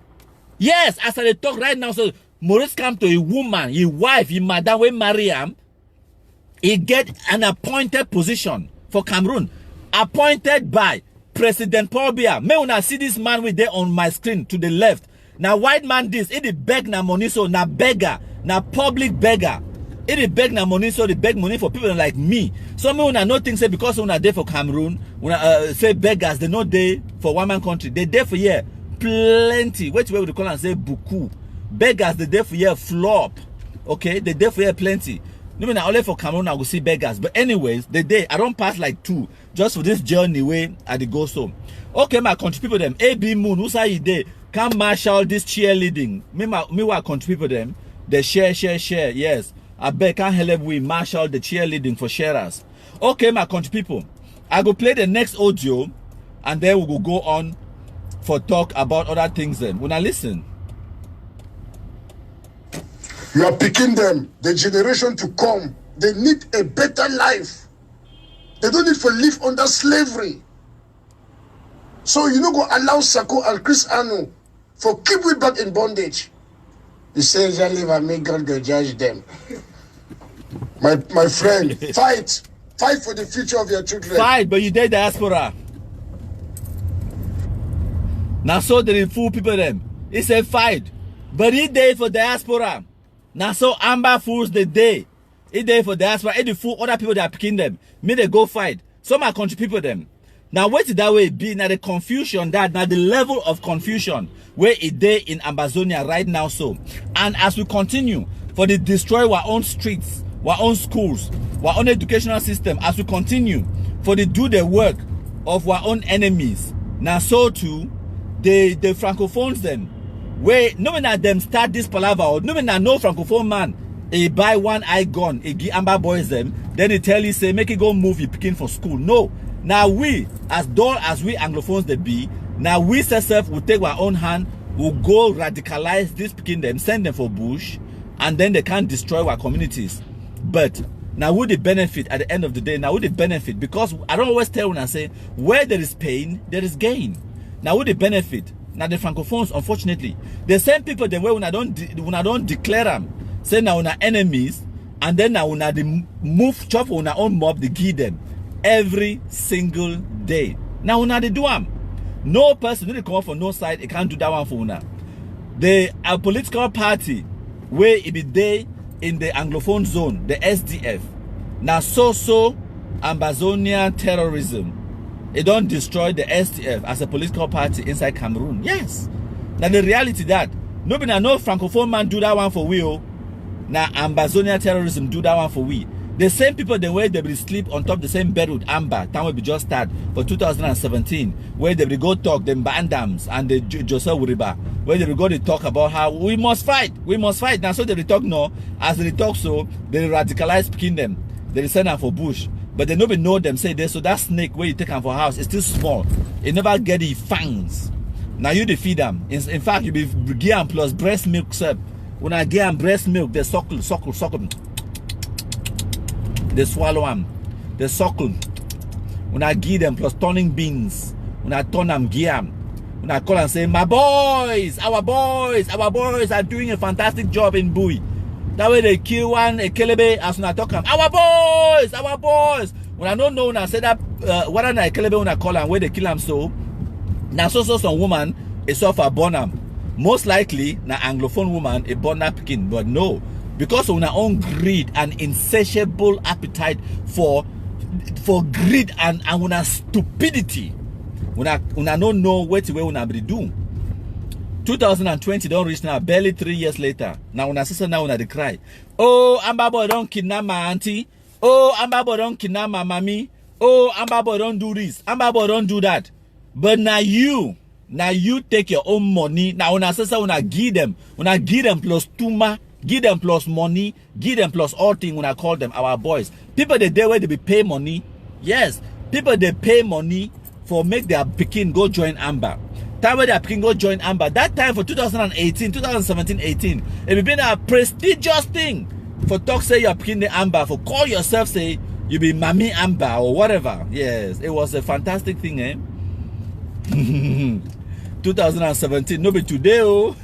Yes, as they talk right now, so Maurice come to a woman, his wife, his madam, when marry him, he get an appointed position for Cameroon. Appointed by President Paul Biya. May una see this man with there on my screen to the left. Now white man this, it beg na money so na beggar, na public beggar. It beg na money so they beg money for people like me. So me una no think say because una there for Cameroon, una say beggars they no day for one man country. They there for here plenty. Which way we call and say buku. Beggars they there for here flop. Okay, they there for here plenty. No mean only for Cameroon I will see beggars. But anyways, the day I don't pass like 2 just for this journey way at the go so. Okay, my country people them. AB Moon, who's how you day? Can marshal this cheerleading. Me what country people them. They share. Yes. I bet can help we marshal the cheerleading for sharers. Okay, my country people. I go play the next audio and then we will go on for talk about other things then. When I listen. You are picking them, the generation to come. They need a better life. They don't need to live under slavery. So you don't go allow Sako and Chris Anu for keep we back in bondage. You say they live and make God go judge them. My friend, fight. Fight for the future of your children. Fight, but you did diaspora. Now so they fool people them. He said fight, but he did for diaspora. Now so Amba fools the day. It day for diaspora. It the fool other people that are picking them. Me they go fight. Some are country people them. Now what did that way be? Now the confusion that now the level of confusion where it day in Ambazonia right now so. And as we continue for the destroy our own streets, our own schools, our own educational system, as we continue for the do the work of our own enemies. Now so too the francophones them. Where no one them start this palaver, no one no francophone man, he buy one eye gun, he give Amba boys them, then he tell you say make it go move you picking for school. No. Now we, as dull as we Anglophones they be, now we self will take our own hand, will go radicalize this picking them, send them for bush, and then they can't destroy our communities. But now would the benefit at the end of the day? Now would the benefit? Because I don't always tell when I say where there is pain, there is gain. Now would the benefit? Now the francophones, unfortunately, the same people the way when I don't declare them, say now una enemies, and then now una the move chop on our own mob, they give them every single day. Now una they do them. No person really come up for no side, it can't do that one for una. The political party where it be they in the Anglophone zone, the SDF. Now so Ambazonia terrorism. It don't destroy the SDF as a political party inside Cameroon. Yes. Now the reality that nobody no francophone man do that one for we. Now Ambazonia terrorism do that one for we. The same people the way they will sleep on top the same bed with Amba, time will be just start for 2017, where they will go talk them bandams and the Joseph Uriba, where they will go to talk about how we must fight. Now so they will talk no, as they talk so, they radicalize picking them. They will send them for bush. But they nobody know them say this, so that snake where you take them for house is still small. It never get the fangs. Now you defeat them. In fact, you be give them plus breast milk sir. When I give them breast milk, they suckle. They swallow them. They suckle. When I give them plus turning beans, when I turn them, give them. When I call and say, my boys, our boys are doing a fantastic job in Bui. That way they kill one, a kelebe, as when I talk them, our boys. When I don't know, when I say that, what I kelebe when I call them, where they kill them so, now so some woman is off a born them. Most likely, na Anglophone woman a born up picking, but no. Because of our own greed and insatiable appetite for greed and una stupidity. Una don't know what way una be do. 2020 don't reach now, barely 3 years later. Now una sister now una dey cry. Oh, Amba boy don't kidnap my auntie. Oh, Amba boy don't kidnap my mommy. Oh, Amba boy don't do this. Amba boy don't do that. But now you take your own money. Now una sister una give them plus tuma. Give them plus money, give them plus all things when I call them our boys. People they day where they be pay money. Yes, people they pay money for make their Pekin go join Amba. Time where their Pekin go join Amba. That time for 2018, 2017, 18, it been a prestigious thing for talk say you're Pekin the Amba, for call yourself say you be Mami Amba or whatever. Yes, it was a fantastic thing, eh? 2017, no be today, oh.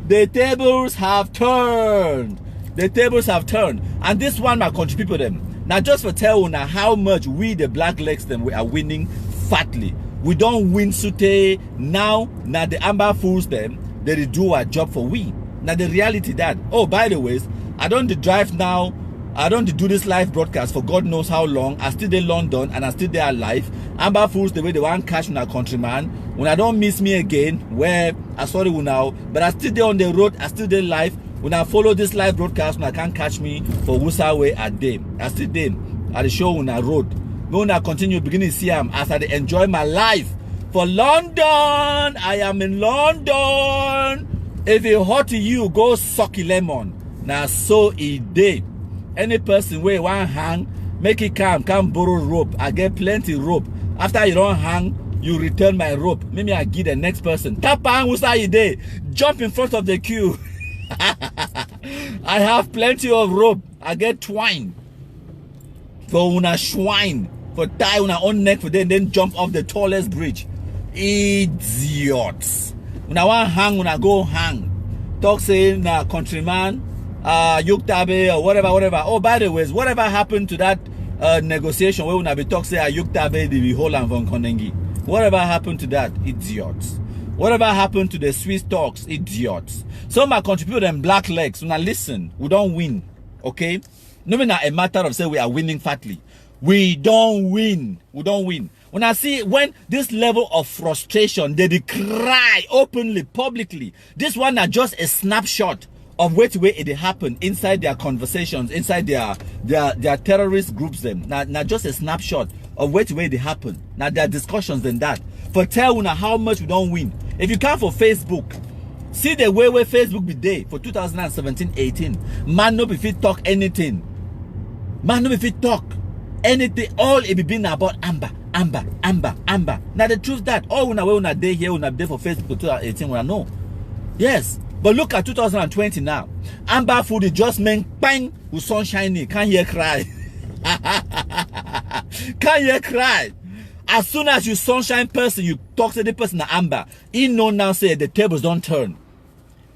The tables have turned. The tables have turned. And this one might contribute to them. Now just for tell you how much we the Blacklegs them we are winning fatly. We don't win sute now the Amba fools them, they do our job for we. Now the reality that, oh by the way, I don't drive now. I don't do this live broadcast for God knows how long. I still in London and I still there alive. Amba fools the way they want cash on our countryman. When I don't miss me again, where I sorry now, but I still there on the road, I still there live. When I follow this live broadcast, when I can't catch me for Wusa way at day. I still there at the show on the road. When I continue beginning to see him as I enjoy my life. For London, I am in London. If it hot to you, go sucky lemon. Now so it did. Any person where one hang, make it come borrow rope. I get plenty rope. After you don't hang, you return my rope. Maybe I give the next person. Tapa Wusa day. Jump in front of the queue. I have plenty of rope. I get twine. For una swine. For tie una own neck for them, then jump off the tallest bridge. Idiots. When I want hang, when I go hang. Talk saying na countryman. Yuktabe or whatever. Oh, by the way, whatever happened to that negotiation where we be talk say Yuktabe the whole and von Konengi? Whatever happened to that? Idiots. Whatever happened to the Swiss talks? Idiots. Some are contributing them Blacklegs. Now listen, we don't win. Okay? No, not a matter of say we are winning fatly. We don't win. We don't win. When I see when this level of frustration, they cry openly, publicly. This one are just a snapshot of which way it happened inside their conversations, inside their terrorist groups them. Now just a snapshot of which way they happen. Now their discussions than that. For tell you now how much we don't win. If you come for Facebook, see the way where Facebook be there for 2017-18. Man no be fit talk anything. Man no be fit talk anything. All it be been about Amba. Now the truth that all una way una day here una day for Facebook 2018 una know. Yes. But look at 2020 now. Amba food is just meant bang with sunshine. Can't hear cry. Can't hear cry. As soon as you sunshine person, you talk to the person at Amba. He know now say the tables don't turn.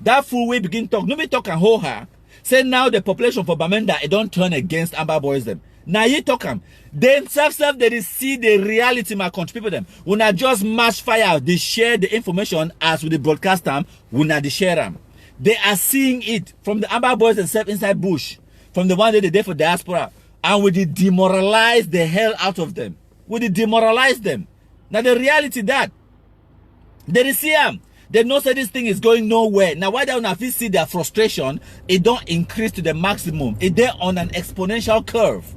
That fool will begin talk. Nobody talk and hold her. Say now the population for Bamenda it don't turn against Amba boys them. Now you talk them. Then self they see the reality my country people them. When I just mash fire, they share the information as with the broadcast them, when I share them. They are seeing it from the Amba boys themselves inside bush, from the one that they did for diaspora, and we did demoralize the hell out of them. We did demoralize them. Now the reality that they see them. They know that this thing is going nowhere. Now why they not see their frustration, it don't increase to the maximum. It they're on an exponential curve.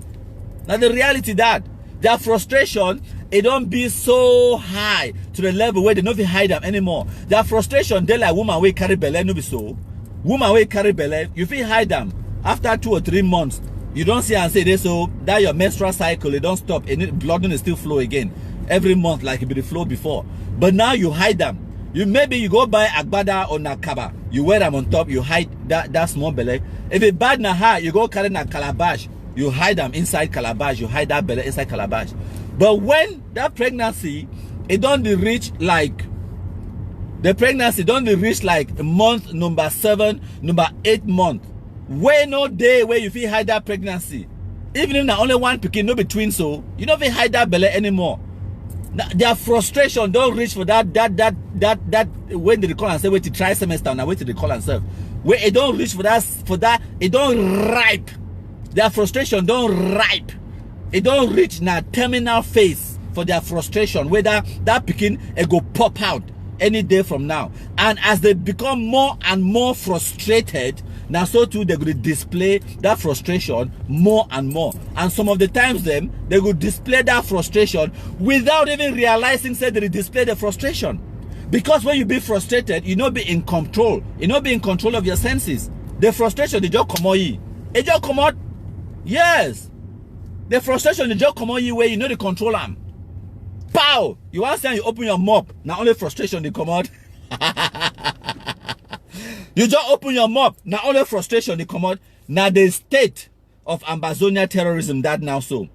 Now the reality that their frustration, it don't be so high to the level where they don't hide them anymore. Their frustration, they like woman will carry belly, no be so. Woman will carry belly, you feel hide them after 2 or 3 months. You don't see and say this so that your menstrual cycle, it don't stop, and blood is still flow again. every month like it be the flow before. But now you hide them. Maybe you go buy agbada or nakaba, you wear them on top, you hide that small belly. If it bad na ha, you go carry na calabash, you hide them inside calabash, you hide that belly inside calabash. But when that pregnancy, it don't reach like the pregnancy don't reach like month number 7, number 8 month. Where no day where you feel hide that pregnancy. Even if na only one pikin, no between, so you don't feel hide that belly anymore. Their frustration don't reach for that when they call and say wait to try semester now wait till they call and serve. Where it don't reach for that it don't ripe. Their frustration don't ripe. It don't reach na terminal phase for their frustration where that pikin it go pop out any day from now. And as they become more and more frustrated, now so too they will display that frustration more and more. And some of the times them they will display that frustration without even realizing say they display the frustration. Because when you be frustrated, you not be in control. You not be in control of your senses. The frustration they just come out. It just come out. Yes. The frustration they just come out where you know the control them. Pow! You want to say you open your mouth. Now only frustration they come out. You just open your mouth. Now only frustration they come out. Now the state of Ambazonia terrorism that now so.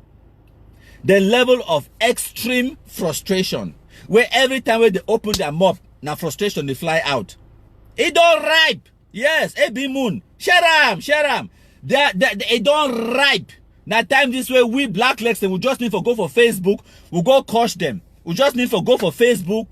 The level of extreme frustration. Where every time when they open their mouth, now frustration they fly out. It don't ripe. Yes, it be moon. Shut up. It don't ripe. Now time this way we Blackleg we just need to go for Facebook. We'll go coach them. We just need to go for Facebook.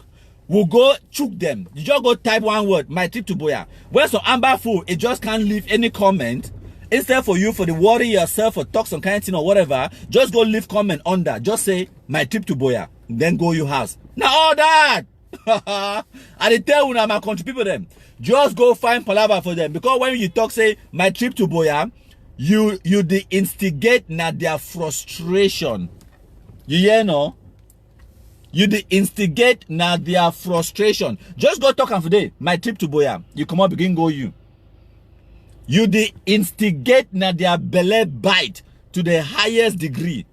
We'll go choke them. You just go type one word, my trip to Boya. When some Amba fool, it just can't leave any comment. Instead for you, for the worry yourself or talk some kind of thing or whatever, just go leave comment under. Just say, my trip to Boya. Then go your house. Now all that. I tell you now my country people them. Just go find palaver for them. Because when you talk, say, my trip to Boya, you the instigate na their frustration. You hear no? You the instigate na their frustration. Just go talk and today. My trip to Boya. You come up begin go you. You the instigate na their belly bite to the highest degree.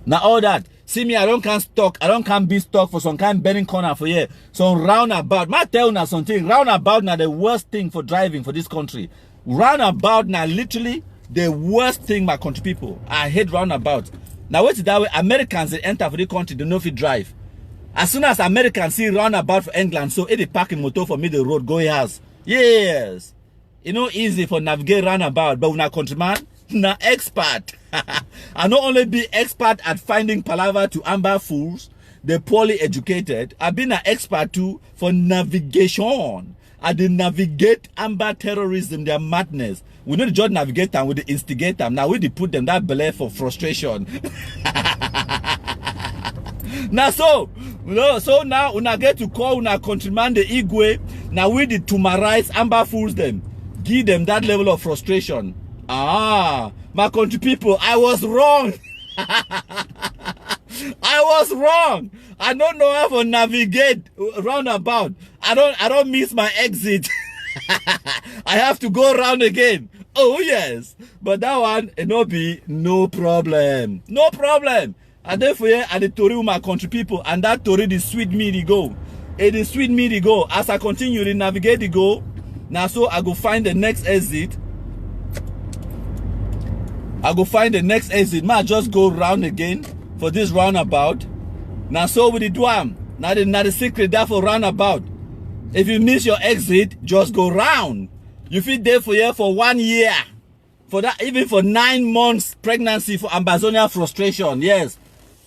Now all that. See me, I don't can stock. I don't can be stuck for some kind of burning corner for here. Some roundabout. Ma tell you something. Roundabout now the worst thing for driving for this country. Roundabout now literally the worst thing my country people. I hate roundabout. Now wait that way Americans they enter for the country, they know if you drive. As soon as Americans see roundabout for England, so it parking motor for middle road, go house. Yes. You know easy for navigate roundabout, but when a countryman, na expert. I not only be expert at finding palaver to Amba fools, the poorly educated, I've been an expert too for navigation. I did navigate Amba terrorism, their madness. We need to just navigate them with the instigate them. Now we did put them that belay for frustration. Now so, so now when I get to call when I countryman the Igwe, now we did tumorize Amba fools them. Give them that level of frustration. Ah, my country people, I was wrong. I was wrong. I don't know how to navigate roundabout. I don't miss my exit. I have to go around again. Oh yes. But that one it no be no problem. No problem. And therefore I the story with my country people, and that story is sweet me to go. It is sweet me to go. As I continue to navigate the go, now so I go find the next exit. I go find the next exit. Ma just go round again for this roundabout. Now so with the dwarm. Now the secret there for roundabout. If you miss your exit, just go round. You fit there for here for 1 year. For that, even for 9 months pregnancy for Ambazonia frustration. Yes.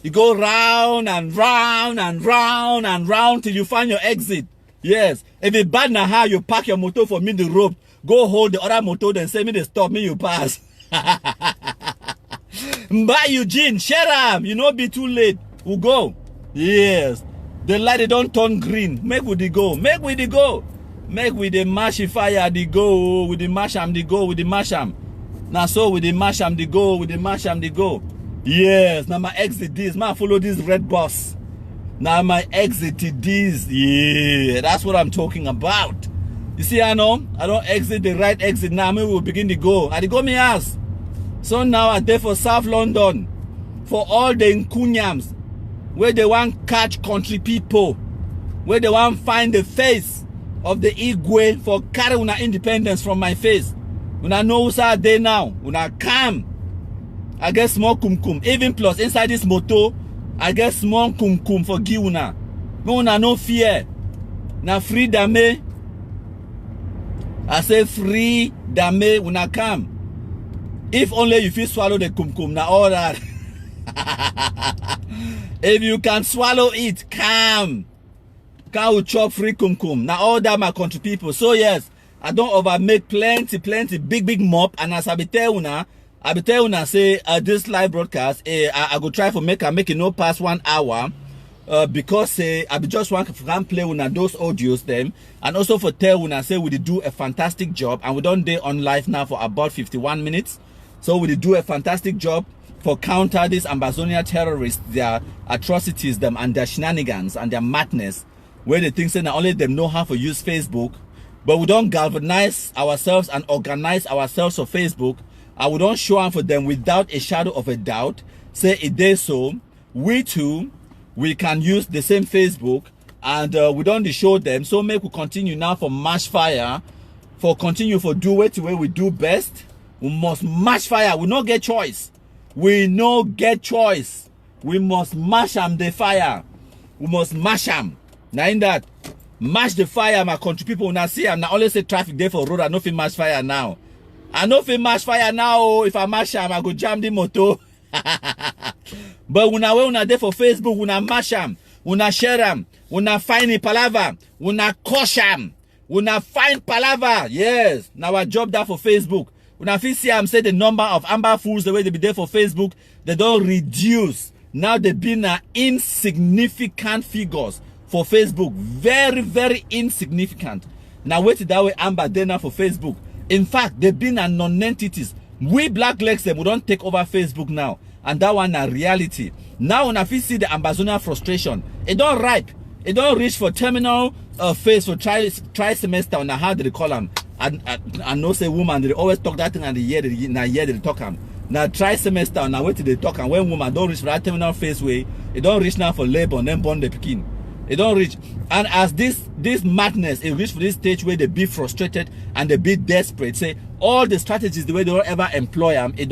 You go round and round and round and round till you find your exit. Yes. If it's bad now how you park your motor for me the rope, go hold the other motor then say me to stop me you pass. Bye Eugene, shut up. You know be too late. We'll go. Yes. The light they don't turn green. Make with the go. Make with the go. Make with the mash fire the go. With the masham the go. With the masham. Now so with the masham the go. With the masham the go. Yes. Now my exit this. Man follow this red bus. Now my exit this. Yeah. That's what I'm talking about. You see I know. I don't exit the right exit. Now me will begin to go. I go me ass. So now I there for South London. For all the Nkunyams. where they want catch country people, where they want find the face of the Igwe for carry una independence from my face. Una know who's out there now. Una come. I get small kum. Even plus inside this motor, I get small kum for give una. No una no fear. Na free dame. I say free dame una come. If only you feel swallow the kum na all that. If you can swallow it, come. Can we chop free kum? Now all that my country people. So yes, I don't over make plenty big mop. And as I be tell una say this live broadcast, I go try for make it no past 1 hour. Because I be just want to play una those audios them, and also for tell una say we do a fantastic job, and we don't day on live now for about 51 minutes. So we do a fantastic job for counter these Ambazonia terrorists, their atrocities, them and their shenanigans and their madness, where they think say not only them know how to use Facebook, but we don't galvanize ourselves and organize ourselves for Facebook, and we don't show them for them without a shadow of a doubt. Say it is so, we too, we can use the same Facebook, and we don't show them. So make we continue now for mash fire, for continue for do it the way we do best. We must mash fire. We not get choice. We no get choice. We must mash them the fire. We must mash them. Now in that, mash the fire, my country people. Now see, I'm not always say traffic there for road. I know if mash fire now. I know if mash fire now. If I mash them, I go jam the motor. But when I there for Facebook, when I mash them, when I share them, when I find a palaver, when I cosh them, when I find palaver. Yes, now I job that for Facebook. When I feel see I'm say the number of Amba fools the way they be there for Facebook, they don't reduce. Now they been insignificant figures for Facebook. Very insignificant. Now wait that way Amba there now for Facebook. In fact, they've been non-entities. We Blackleg them, we don't take over Facebook now. And that one a reality. Now when I feel see the Ambazonia frustration, it don't ripe. It don't reach for terminal phase for try semester on how do they call them. I know say woman they always talk that thing and the year they talk them. Now try semester and now wait till they talk, and when woman don't reach for that terminal phase way, it don't reach now for labor and then born the pikin. It don't reach. And as this madness it reach for this stage where they be frustrated and they be desperate, say all the strategies the way they don't ever employ them, it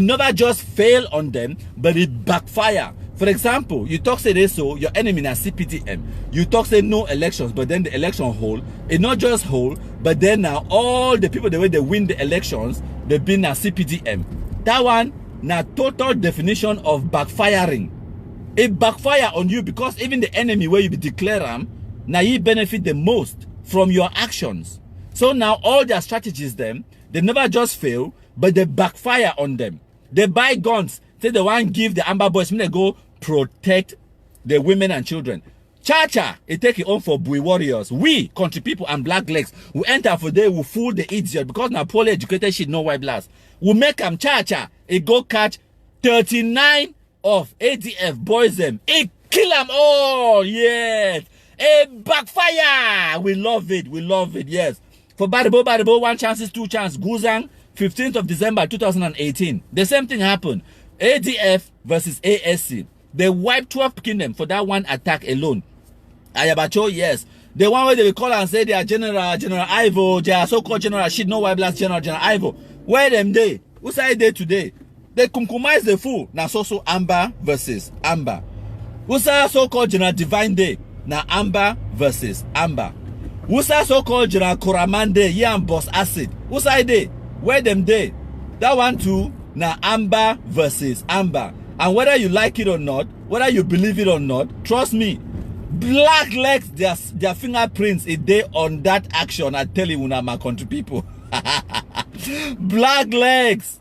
never just fail on them, but it backfire. For example, you talk say this, so your enemy na CPTM. You talk say no elections, but then the election hold. It not just hold, but then now all the people the way they win the elections, they been na CPTM. That one na total definition of backfiring. It backfire on you because even the enemy where you be declare them, now you benefit the most from your actions. So now all their strategies them, they never just fail, but they backfire on them. They buy guns. Say they want give the Amba boys, they go protect the women and children. Cha-cha, it take it on for Bui warriors. We, country people and Blacklegs, we enter for there, we fool the idiot because now poorly educated shit, no white blast. We make them cha-cha, it go catch 39 of ADF boys them. It kill them all, yes. It backfire. We love it, yes. For Badibo, 1 chances, 2 chances. Guzang, 15th of December 2018. The same thing happened. ADF versus ASC. They wiped 12 kingdom for that one attack alone. Ayabacho, yes. The one where they will call and say they are General Ivo, they are so-called General shit, no white blast General Ivo. Where them they? Who's I there today? They kumkumize the fool. Now so Amba versus Amba. Who's so-called General Divine Day? Now Amba versus Amba. Who's so-called General Koramande, Yam Boss Acid? Who's I there? Where them they? That one too. Now Amba versus Amba. And whether you like it or not, whether you believe it or not, trust me, Blackleg, their fingerprints is there on that action. I tell you, my country people. Blacklegs,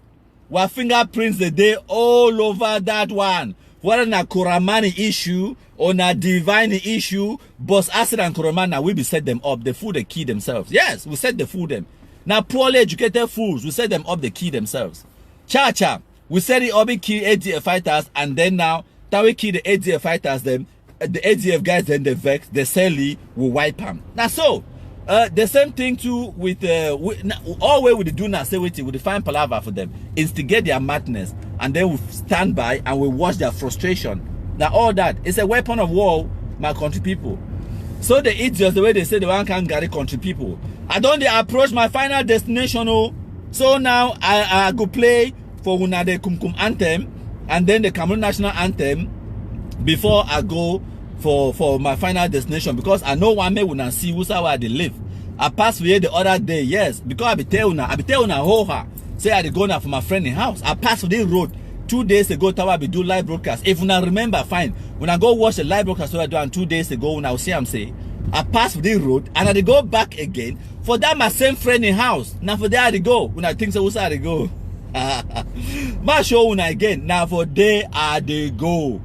were fingerprints the day all over that one. Whether na Koramani issue or na divine issue, Boss Acid and Koramana, we be set them up. The fool they key themselves. Yes, we set the fool them. Now poorly educated fools, we set them up, they key themselves. Cha-cha, we said it all be key ADF fighters, and then now that we kill the ADF fighters, them the ADF guys, then the vex, the Sally will wipe them. Now so the same thing too with all way we do now say we define palaver for them, instigate their madness, and then we stand by and we watch their frustration. That all that is a weapon of war, my country people. So the idiots, the way they say the one can carry country people. I don't approach my final destination. Oh. So now I go play for una the Kumkum anthem and then the Cameroon national anthem before I go for my final destination, because I know one may una see who's where they live. I passed here the other day, yes, because I be tell una hoha. Say I go now for my friend in house. I passed the road 2 days ago. Tower be do live broadcast. If una remember, fine. When I go watch the live broadcast I do, and 2 days ago, when I see I'm say I passed the road and I go back again for that my same friend in house. Now for there I go. When I think so, who's I go? Ma show una again. Now for there I go.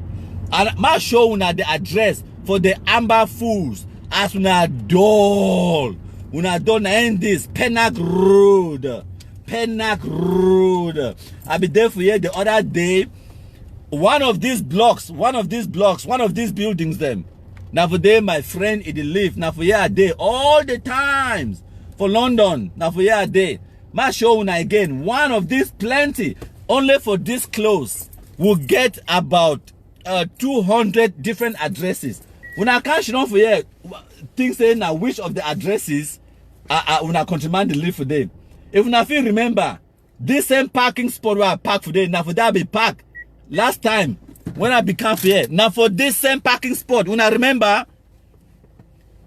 And ma show una the address for the Amba Fools as una dull. Una don't end this Pennac Road. Pennac Road. I be there for you the other day. One of these buildings them. Now for them, my friend, it live. Now for you a day all the times for London. Now for you a day. Ma show una again. One of these plenty. Only for this close will get about 200 different addresses. When I can't show for you things saying now which of the addresses when I countryman live for them. If nothing remember, this same parking spot where I park for them, now for that be park last time when I become here. Now for this same parking spot, when I remember,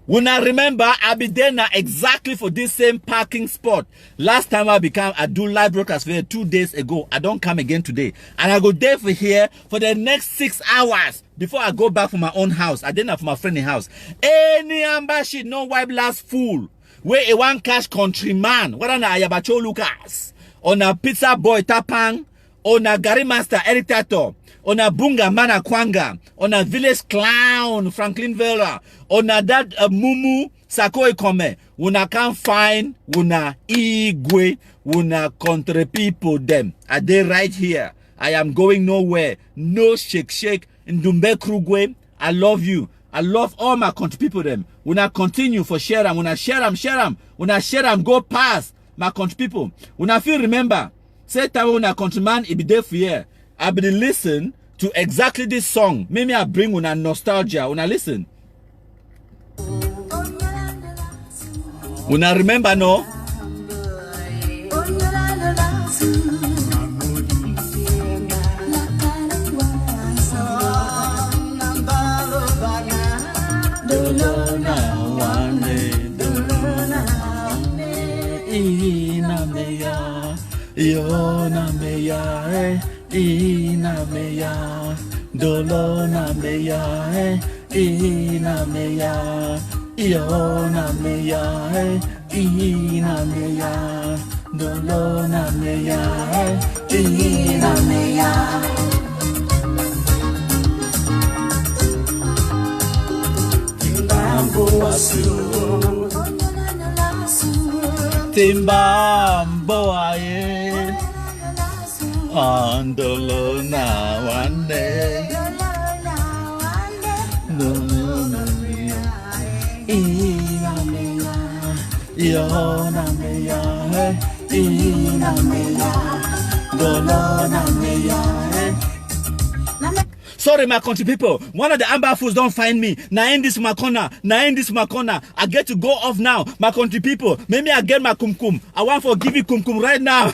I be there now exactly for this same parking spot. Last time I do live broadcast for here 2 days ago. I don't come again today. And I go there for here for the next 6 hours before I go back for my own house. I didn't have my friend's house. Any amber shit, no white blast fool. Where a one cash countryman, whether na Ayabacho Lucas, on a pizza boy Tapang, on a Gary Master Editator, on a Bunga Mana Kwanga, on a village clown Franklin Vela, on a that Mumu Sakoi Kome, una can't find una igwe, una country people them. Are they right here? I am going nowhere. No shake in Dumbe Krugwe. I love you. I love all my country people them. When I continue for share them, when I share them, when I share them, go past my country people. When I feel remember, say time when a countryman it be there for here. I be listen to exactly this song. Maybe I bring una nostalgia. When I listen. When I remember no. Yona meya, ina meya, dolona meya, ina meya, yona meya, ina meya, dolona meya, ina meya. Timbambo aye andolona wande dolona ina meya yona meya ina meya dolona meya. Sorry, my country people. One of the Amba fools don't find me. Now in this my corner. I get to go off now. My country people. Maybe I get my kumkum. I want to give you kumkum right now.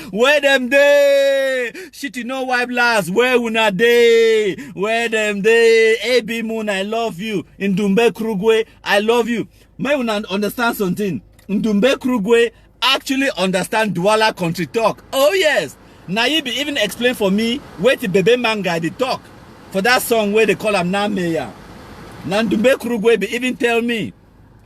Where them day? Shit, you know why blast? Where una day? Where them day? AB Moon, I love you. In Dumbe Krugwe, I love you. May una understand something? In Dumbe Krugwe, actually understand Douala country talk. Oh yes. Now you be even explain for me where the baby manga they talk for that song where they call him Nameya. Now Dumbe Krugwe be even tell me.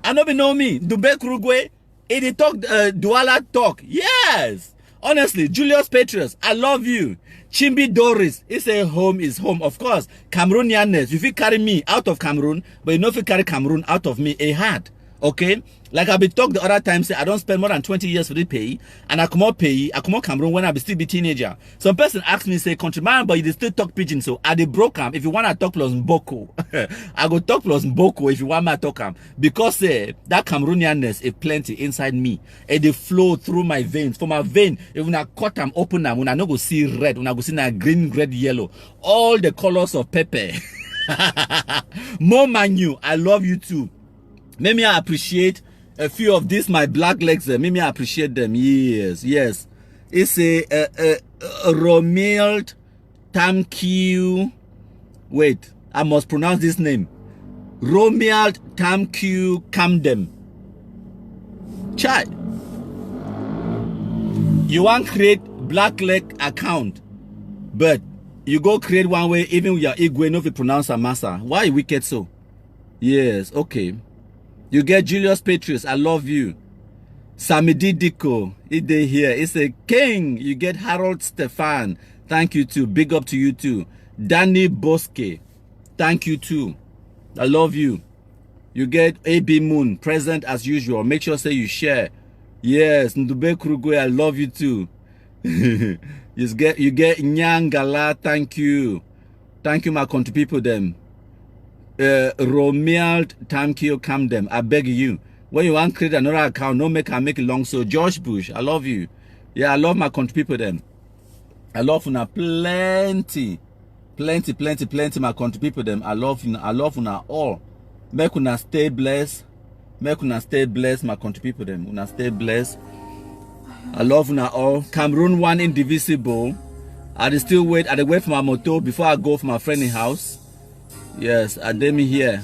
I know be know me. Dumbe Krugwe, it talk Douala talk. Yes. Honestly, Julius Patriots, I love you. Chimbi Doris, he say home is home. Of course, Cameroonianness. If you carry me out of Cameroon, but you know if you carry Cameroon out of me, it hard. Okay, like I be talk the other time, say I don't spend more than 20 years for the pay, and I come out Cameroon when I be still be teenager. Some person ask me, say, countryman, but you still talk pidgin, so I dey broke am. If you want to talk plus Mboko, I go talk plus Mboko if you want me to talk am. Because that Cameroonianness is plenty inside me. And they flow through my veins. For my vein, if I cut them, open them, when I no go see red, when I go see na green, red, yellow, all the colors of pepper. More Manu, I love you too. Maybe I appreciate a few of these my black legs. Maybe I appreciate them. Yes, yes. It's a Romild Tamkiu. Wait, I must pronounce this name. Romild Tamkiu Camden. Chai. You want to create Blackleg account, but you go create one way even with your Igwe no fit pronounce a massa. Why you wicked so? Yes, okay. You get Julius Patriots, I love you. Samidi Diko, it day here. It's a king. You get Harold Stefan. Thank you too. Big up to you too. Danny Bosque. Thank you too. I love you. You get AB Moon, present as usual. Make sure say you share. Yes, Ndube Krugwe, I love you too. you get Nyangala, thank you. Thank you, my country people them. Romiald Tamkio Camden, I beg you. When you want to create another account, no make it long. So George Bush, I love you. Yeah, I love my country people them. I love una plenty, my country people them. I love una all. Make una stay blessed. Make una stay blessed, my country people them. Una stay blessed. I love una all. Cameroon one indivisible. I still wait. I wait for my motor before I go for my friend's house. Yes, Ademi here.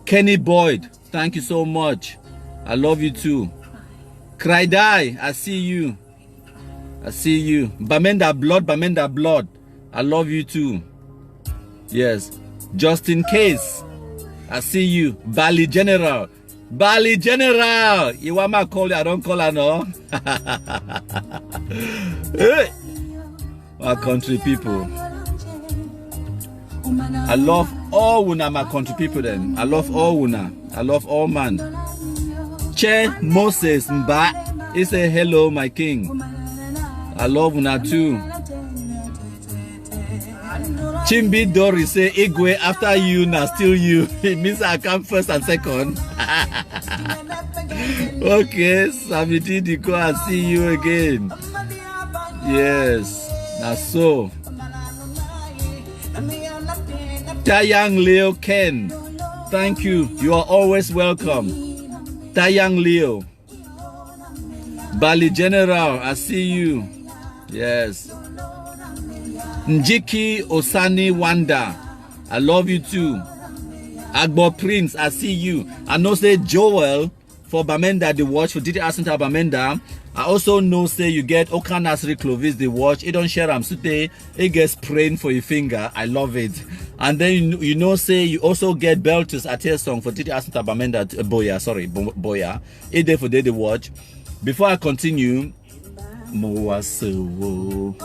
Kenny Boyd, thank you so much. I love you too. Kraidai, I see you. I see you. Bamenda Blood. I love you too. Yes. Justin Case, I see you. Bali General. You want me to call you? I don't call her, no. Hey. My country people. I love all una, my country people then. I love all una. I love all man. Che Moses Mba, he say hello, my king. I love una too. Chimbi Dori say Igwe after you, now still you. It means I come first and second. Okay, Samiti Diko, I see you again. Yes, that's so. Tayang Leo Ken, thank you. You are always welcome. Tayang Leo. Bali General, I see you. Yes. Njiki Osani Wanda, I love you too. Agbo Prince, I see you. I know say Joel for Bamenda the watch for Didi Asanta Bamenda. I also know say you get Okan Nasri Clovis the watch. It don't share Sute. It gets spraying for your finger. I love it. And then you know say you also get Beltus at your song for Didi Asanta Bamenda Boya. Sorry, Boya. It day for day the watch. Before I continue, Moaso.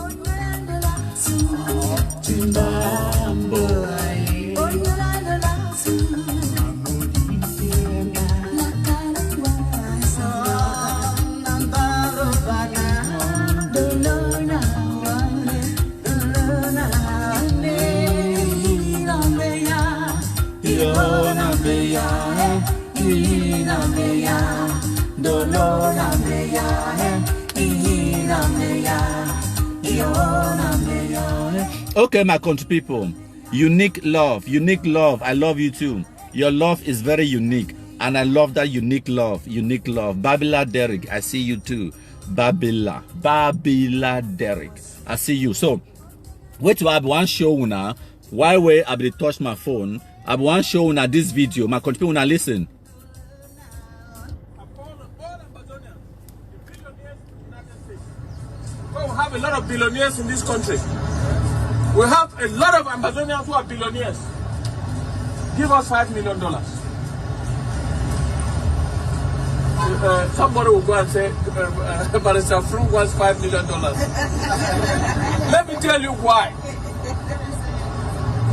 Okay, my country people, unique love, I love you too. Your love is very unique, and I love that unique love. Babila Derek, I see you too. Babila Derek, I see you. So wait till I have one show now. Why way I be touch my phone? I have one show now this video. My country people now listen. We have a lot of billionaires in this country. We have a lot of Amazonians who are billionaires. Give us $5 million. Somebody will go and say, Barrister Fru wants $5 million. Let me tell you why.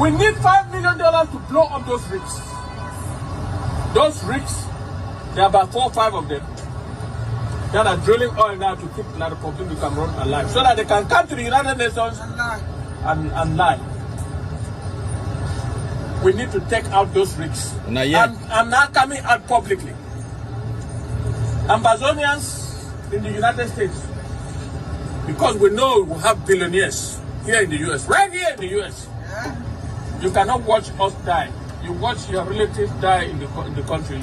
We need $5 million to blow up those rigs. Those rigs, There are about 4 or 5 of them that are drilling oil now to keep the Republic of Cameroon alive, so that they can come to the United Nations and lie. We need to take out those risks. Not yet. I'm not coming out publicly. Amazonians in the United States, because we know we have billionaires here in the US, right here in the US. You cannot watch us die. You watch your relatives die in the country.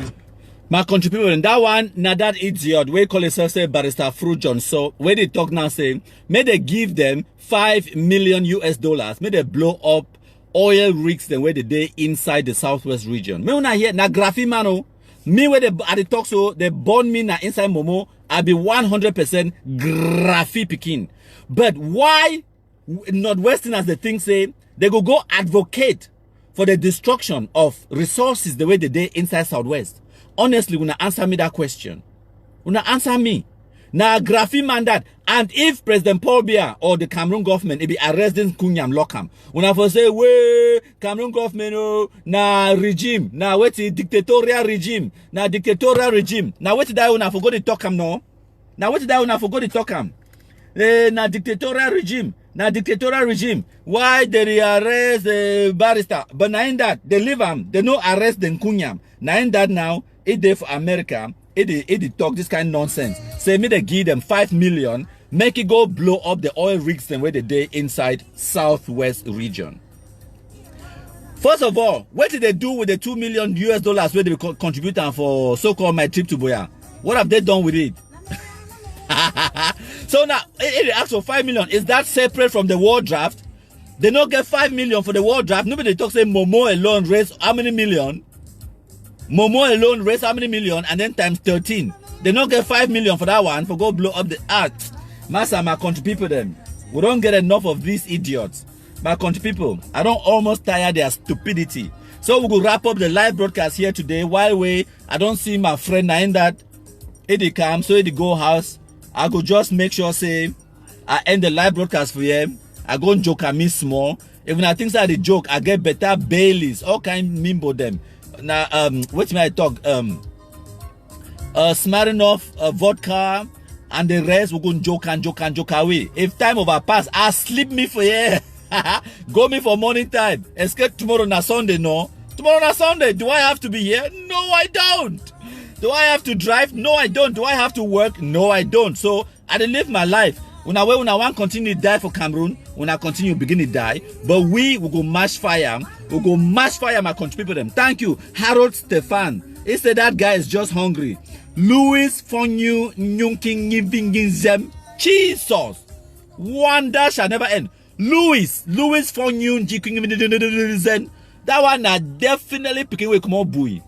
My country people, and that one, now that idiot, we call himself say Barrister Fruit John. So when they talk now, say, may they give them $5 million US, may they blow up oil rigs the way they day inside the southwest region. Me una here, na graphi mano. Me where they at the talk so they born me na inside Momo, I be 100% graphi picking. But why Northwesterners the thing say they go advocate for the destruction of resources the way they day inside Southwest? Honestly, una answer me that question. Una answer me. Now, graphi man that, and if President Paul Biya or the Cameroon government be arresting Kunyam Lokam, una for say, we Cameroon government na regime, na wait dictatorial regime, na dictatorial regime. Now wait that una forgot to talk am no. Now wait that una forgot to talk am. Na dictatorial regime, na dictatorial regime. Why they arrest the barrister? But now in that they leave am, they no arrest the Kunyam. Now in that now. It there for America, it talk this kind of nonsense. Say me they give them 5 million, make it go blow up the oil rigs and where they day inside southwest region. First of all, what did they do with the $2 million US where they contribute for so-called my trip to Boya? What have they done with it? So now, it asks for 5 million. Is that separate from the war draft? They don't get 5 million for the war draft. Nobody talk say Momo alone raised how many million? Momo alone raised how many million and then times 13. They don't get 5 million for that one for go blow up the earth. Master, my country people them. We don't get enough of these idiots. My country people, I don't almost tire their stupidity. So we will wrap up the live broadcast here today. While I don't see my friend in that it come, so it go house. I go just make sure say I end the live broadcast for you. I go and joke at me small. Even I think that the joke, I get better Baileys, all kind mimbo them. Now what may I talk? Smirnoff vodka and the rest we go joke away. If time over pass, I sleep me for you. Go me for morning time. Escape tomorrow na Sunday, no? Tomorrow na Sunday. Do I have to be here? No, I don't. Do I have to drive? No, I don't. Do I have to work? No, I don't. So I live my life. When I want continue to die for Cameroon, when I continue begin to die, but we will go mash fire. We'll go mash fire my country people them. Thank you, Harold Stefan. He said that guy is just hungry. Louis Fonyu Nyunking Nivingizem. Jesus. Wonder shall never end. Louis Fonyu Njiking. That one are definitely picking away come on boy.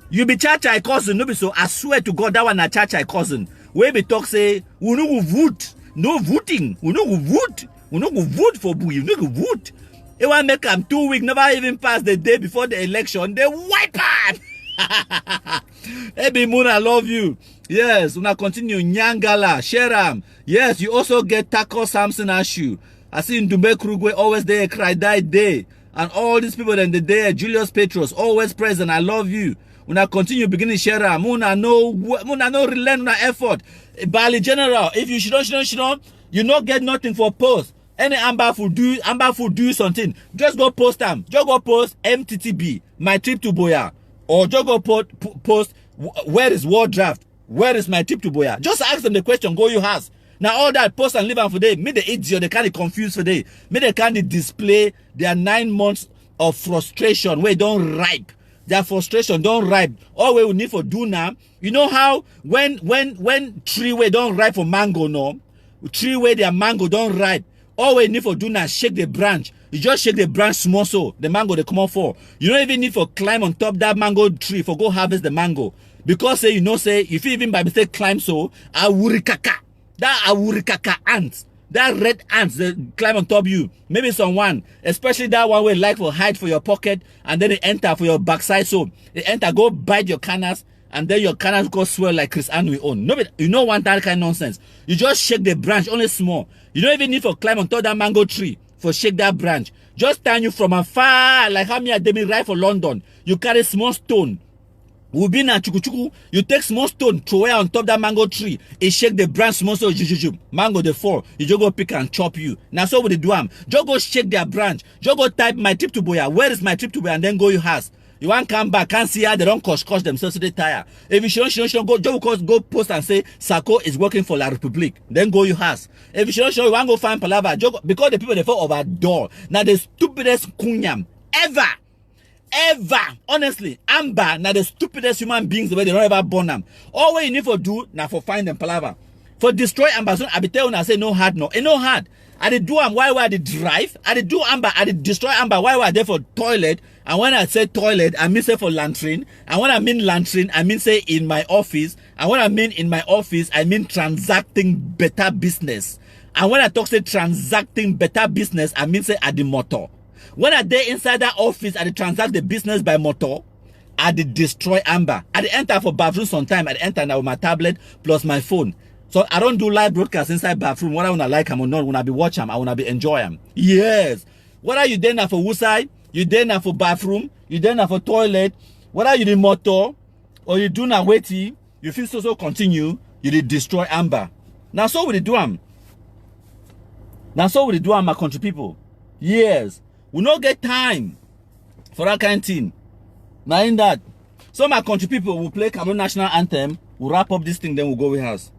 You be chachai cousin, no be so. I swear to God, that one a chachai cousin. We be talk say, we no go vote. No voting. We no go vote. We no go vote for Bui. We no go vote. It want make them 2 weeks, never even pass the day before the election. They wipe out. Ebi Moon, I love you. Yes, we continue. Nyangala, Sheram. Yes, you also get Taco Samson Ashu. I see in Dumbe Krugwe always there, cry die day. And all these people in the day, Julius Petros, always present. I love you. When I continue beginning Sheram, Muna no relent na effort. Bali General, if you shouldn't, you not get nothing for post. Any Amba do something. Just go post them. Just go post MTTB, my trip to Boya. Or just go post where is war draft? Where is my trip to Boya? Just ask them the question, go you has. Now all that post and leave them for day. Make the idiot, they can't confuse for day. Make they can't display their 9 months of frustration where they don't ripe. Their frustration don't ripe. All we need for do now. You know how when tree way don't ripe for mango, no? Tree way their mango don't ripe. All we need for do now shake the branch. You just shake the branch small so the mango they come out for. You don't even need for climb on top that mango tree for go harvest the mango. Because say if you even by mistake climb so awurikaka. That awurikaka ants. That red ants that climb on top you. Maybe someone, especially that one where like for hide for your pocket and then they enter for your backside. So they enter, go bite your cannas and then your cannas go swell like Chris Anui own. Nobody, you don't want that kind of nonsense. You just shake the branch, only small. You don't even need for climb on top that mango tree for shake that branch. Just stand you from afar, like how me a demi right for London. You carry small stone. We'll be na chuku. You take small stone, throw it on top of that mango tree. It shake the branch small so mango the fall. You just go pick and chop you. Now so with the drum. Just go shake their branch. Just go type my trip to Boya. Where is my trip to Boya? And then go your house. You want come back, can't see how they don't cost themselves to the tire. If you should go, go post and say Sako is working for La Republique. Then go your house. If you should you want to go find Palava, because the people they fall over door. Now the stupidest kunyam ever, honestly, Amba, now the stupidest human beings the way they don't ever born them. All what you need to do now for find them Palava. For destroy Amba, so I be telling I say no hard, no. No hard. I did do why I did drive. I did do Amba, I did destroy Amba, why I there for toilet. And when I say toilet, I mean say for latrine. And when I mean latrine, I mean say in my office. And when I mean in my office, I mean transacting better business. And when I talk say transacting better business, I mean say at the motor. When I dey inside that office, I dey transact the business by motor. I dey destroy Amba. I dey enter for bathroom sometime. I dey enter now with my tablet plus my phone. So I don't do live broadcast inside bathroom. Whether I wanna like them or not, when I be watch them, I wanna be enjoy them. Yes. Whether you there now for wooside, you there now for bathroom, you there now for toilet, whether you the motor or you do now waiting, you feel so continue, you dey destroy Amba. Now so we dey do them. Now so we dey do them, my country people. Yes. We no get time for that kind of thing. Now in that, so my country people will play Cameroon national anthem, we'll wrap up this thing, then we'll go with house.